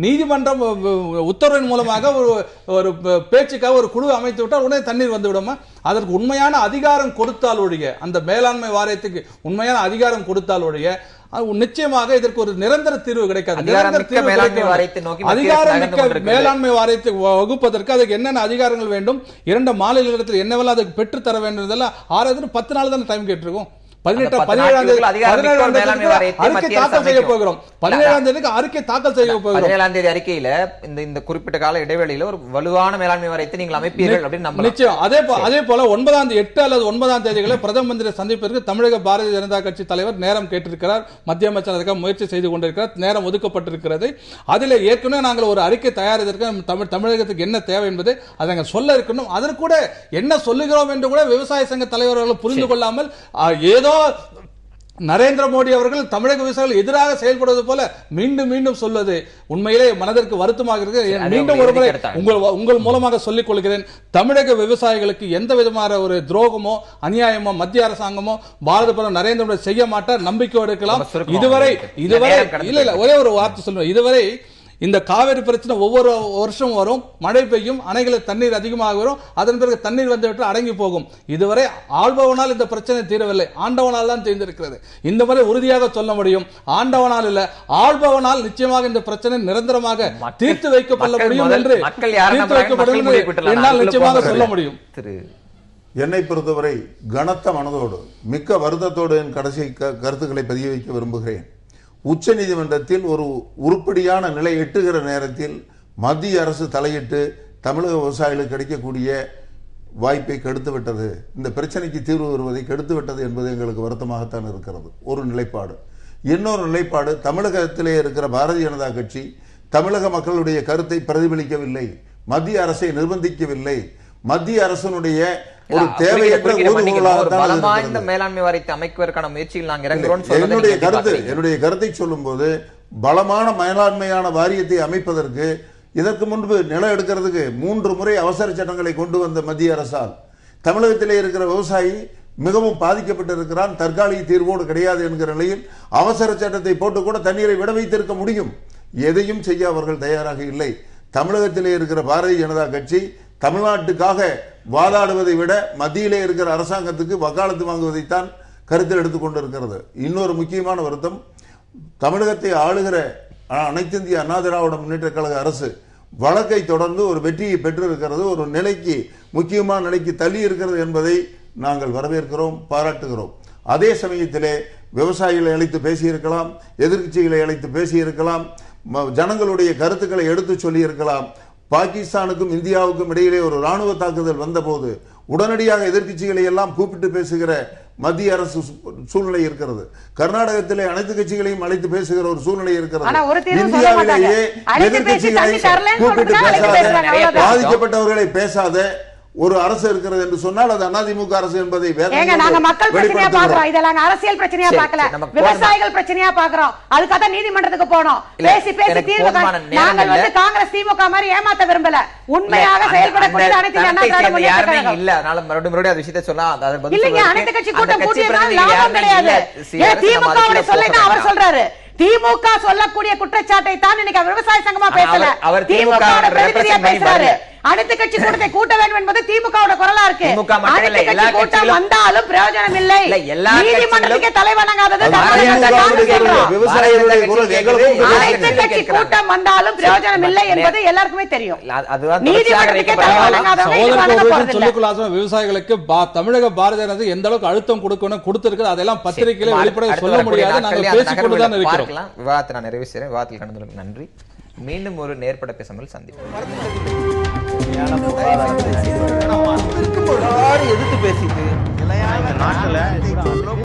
நீதிமன்றம் உத்தரவின் மூலமாக ஒரு பேச்சுக்காக ஒரு குழு அமைத்து விட்டால் உடனே தண்ணீர் வந்து விடுமா? அதற்கு உண்மையான அதிகாரம் கொடுத்தால் ஒழிய, அந்த மேலாண்மை வாரியத்துக்கு உண்மையான அதிகாரம் கொடுத்தால் ஒழிய நிச்சயமாக இதற்கு ஒரு நிரந்தர தீர்வு கிடைக்காது. அதிகாரமிக்க மேலாண்மை வாரியத்தை வகுப்பதற்கு அதுக்கு என்னென்ன அதிகாரங்கள் வேண்டும், 2 மாநிலத்தில் என்னவெல்லாம் அதுக்கு பெற்று தர வேண்டும், இதெல்லாம் 10 நாள் தானே டைம் கேட்டிருக்கோம். 17ஆம் தேதி அறிக்கை தாக்கல் செய்ய போகிறோம். 17ஆம் தேதிக்கு அறிக்கை தாக்கல் செய்ய போகிறோம். 17ஆம் தேதி அறிக்கையில இந்த குறிப்பிட்ட கால இடைவெளியில ஒரு வலுவான மேலாண்மை வாரியத்தை நீங்கள் அமைப்பீர்கள் அப்படின்னு நம்பலாம். நிச்சயம். அதே போல 8 அல்லது 9ஆம் தேதிகளில் பிரதம மந்திரி சந்திப்பிற்கு தமிழக பாரதிய ஜனதா கட்சி தலைவர் நேரம் கேட்டிருக்கிறார். மத்திய அமைச்சர் அதற்காக முயற்சி செய்து கொண்டிருக்கிறார். நேரம் ஒதுக்கப்பட்டிருக்கிறது. அதில் ஏற்கனவே நாங்கள் ஒரு அறிக்கை தயாரித்திருக்க தமிழகத்துக்கு என்ன தேவை என்பதை அதை நாங்கள் சொல்ல இருக்கணும். அதற்கு கூட என்ன சொல்லுகிறோம் என்று கூட விவசாய சங்க தலைவர்கள் புரிந்து கொள்ளாமல் ஏதோ நரேந்திர மோடி அவர்கள் தமிழக விவசாயிகள் எதிராக செயல்படுவது போல மீண்டும் மீண்டும் சொல்வது உண்மையிலே மனதிற்கு வருத்தமாக இருக்கிறது. மீண்டும் ஒரு முறை உங்கள் மூலமாக சொல்லிக் கொள்கிறேன், தமிழக விவசாயிகளுக்கு எந்த விதமான ஒரு துரோகமோ அநியாயமோ மத்திய அரசாங்கமோ பாரத பிரதமர் நரேந்திர மோடி செய்ய மாட்டார், நம்பிக்கை எடுக்கலாம். இதுவரை இல்ல ஒரே ஒரு வார்த்தை சொல்லுவேன், இதுவரை இந்த காவிரி பிரச்சனை ஒவ்வொரு வருஷம் வரும், மழை பெய்யும், அணைகளில் தண்ணீர் அதிகமாக வரும், அதன் பிறகு தண்ணீர் வந்துவிட்டு அடங்கி போகும். இதுவரை ஆள்பவனால் இந்த பிரச்சனை தீரவில்லை, ஆண்டவனால் தான் தீர்ந்திருக்கிறது. இந்த முறை உறுதியாக சொல்ல முடியும், ஆண்டவனால் இல்ல ஆள்பவனால் நிச்சயமாக இந்த பிரச்சனை நிரந்தரமாக தீர்த்து வைக்கப்பட முடியும் என்று என்னால் நிச்சயமாக சொல்ல முடியும். என்னை பொறுத்தவரை கனத்த மனதோடு மிக்க வருத்தத்தோடு என் கடைசி கருத்துக்களை பதிய வைக்க விரும்புகிறேன். உச்ச நீதிமன்றத்தில் ஒரு உருப்படியான நிலை எட்டுகிற நேரத்தில் மத்திய அரசு தலையிட்டு தமிழக விவசாயிகளுக்கு கிடைக்கக்கூடிய வாய்ப்பை கெடுத்துவிட்டது, இந்த பிரச்சனைக்கு தீர்வு வருவதை கெடுத்துவிட்டது என்பது எங்களுக்கு வருத்தமாகத்தான் இருக்கிறது. ஒரு நிலைப்பாடு. இன்னொரு நிலைப்பாடு, தமிழகத்திலே இருக்கிற பாரதிய ஜனதா கட்சி தமிழக மக்களுடைய கருத்தை பிரதிபலிக்கவில்லை, மத்திய அரசை நிர்பந்திக்கவில்லை, மத்திய அரசனுடைய ஒரு தேவையற்ற மேலாண்மை வாரியத்தை அமைப்பதற்கான முயற்சியில் நாங்கள் இறங்குறோம். என்னுடைய கருத்தை சொல்லும் போது பலமான மேலாண்மையான வாரியத்தை அமைப்பதற்கு இதற்கு முன்பு நிலம் எடுக்கிறதுக்கு 3 முறை அவசர சட்டங்களை கொண்டு வந்த மத்திய அரசால் தமிழகத்திலே இருக்கிற விவசாயி மிகவும் பாதிக்கப்பட்டிருக்கிறான். தற்காலிக தீர்வோடு கிடையாது என்கிற நிலையில் அவசர சட்டத்தை போட்டு கூட தண்ணீரை விட வைத்திருக்க முடியும். எதையும் செய்ய அவர்கள் தயாராக இல்லை. தமிழகத்திலே இருக்கிற பாரதிய ஜனதா கட்சி தமிழ்நாட்டுக்காக வாதாடுவதை விட மத்தியிலே இருக்கிற அரசாங்கத்துக்கு வக்காலத்து வாங்குவதைத்தான் கருத்தில் எடுத்துக்கொண்டிருக்கிறது. இன்னொரு முக்கியமான வருத்தம், தமிழகத்தை ஆளுகிற அனைத்து இந்திய அண்ணா திராவிட முன்னேற்ற கழக அரசு வழக்கை தொடர்ந்து ஒரு வெற்றியை பெற்றிருக்கிறது, ஒரு நிலைக்கு முக்கியமான நிலைக்கு தள்ளி இருக்கிறது என்பதை நாங்கள் வரவேற்கிறோம், பாராட்டுகிறோம். அதே சமயத்திலே விவசாயிகளை அழைத்து பேசியிருக்கலாம், எதிர்க்கட்சிகளை அழைத்து பேசியிருக்கலாம், ஜனங்களுடைய கருத்துக்களை எடுத்து சொல்லியிருக்கலாம். பாகிஸ்தானுக்கும் இந்தியாவுக்கும் இடையிலே ஒரு ராணுவ தாக்குதல் வந்தபோது உடனடியாக எதிர்க்கட்சிகளை எல்லாம் கூப்பிட்டு பேசுகிற மத்திய அரசு சூழ்நிலை இருக்கிறது. கர்நாடகத்திலே அனைத்து கட்சிகளையும் அழைத்து பேசுகிற ஒரு சூழ்நிலை இருக்கிறது. இந்தியாவிலேயே எதிர்க்கட்சிகளை கூப்பிட்டு பேசாத, பாதிக்கப்பட்டவர்களை பேசாத ஒரு அரசு இருக்கிறது என்று சொன்னால் அது அதிமுக அரசு என்பதை மக்கள் பிரச்சனையா பாக்குறோம். இதெல்லாம் அரசியல் பிரச்சனையா பார்க்கல, விவசாயிகள் பிரச்சனையா பாக்குறோம். அதுக்காக நீதிமன்றத்துக்கு போனோம், பேசி பேசி தீர்வு. நாங்கள் வந்து காங்கிரஸ் திமுக மாதிரி ஏமாத்த விரும்பல, உண்மையாக செயல்படக்கூடிய அனைத்து இல்ல. அதனால மறுபடியும் அந்த விஷயத்தை சொல்லலாம் இல்லைங்க. அனைத்து கட்சி கூட்டம் கூட்டியதால் லாபம் கிடையாது. திமுக சொல்லுங்க, அவர் சொல்றாரு திமுக சொல்லக்கூடிய குற்றச்சாட்டை தான் இன்னைக்கு விவசாய சங்கமா பேசல, திமுக பிரதிநிதியா பேசுறாரு. அனைத்து கட்சி கூட்டத்தை கூட்ட வேண்டும் என்பது திமுகவோட குரலா இருக்கு. அனைத்து கட்சி கூட்டம் வந்தாலும் பிரயோஜனம் இல்லை, நீதிமன்றத்துக்கு தலை வணங்காதது. அனைத்து கட்சி கூட்டம் வந்தாலும் பிரயோஜனம் இல்லை என்பது எல்லாருக்குமே தெரியும். நீதிமன்றத்துக்கு தலை வணங்காதது. விவசாயிகளுக்கு தமிழக பாரதிய ஜனதா எந்த அளவுக்கு அழுத்தம் கொடுத்திருக்கு அதெல்லாம் பத்திரிகையில வெளிப்படையாக சொல்ல முடியாது. நாங்கள் பேசிக்கொண்டுதான் இருக்கிறோம். விவாதத்தை நான் நிறைவு செய்கிறேன். விவாதத்தில் கலந்துள்ளதுக்கு நன்றி. மீண்டும் ஒரு நேர்பட பேசாமல் சந்திப்போம். எதிர்த்து பேசிட்டு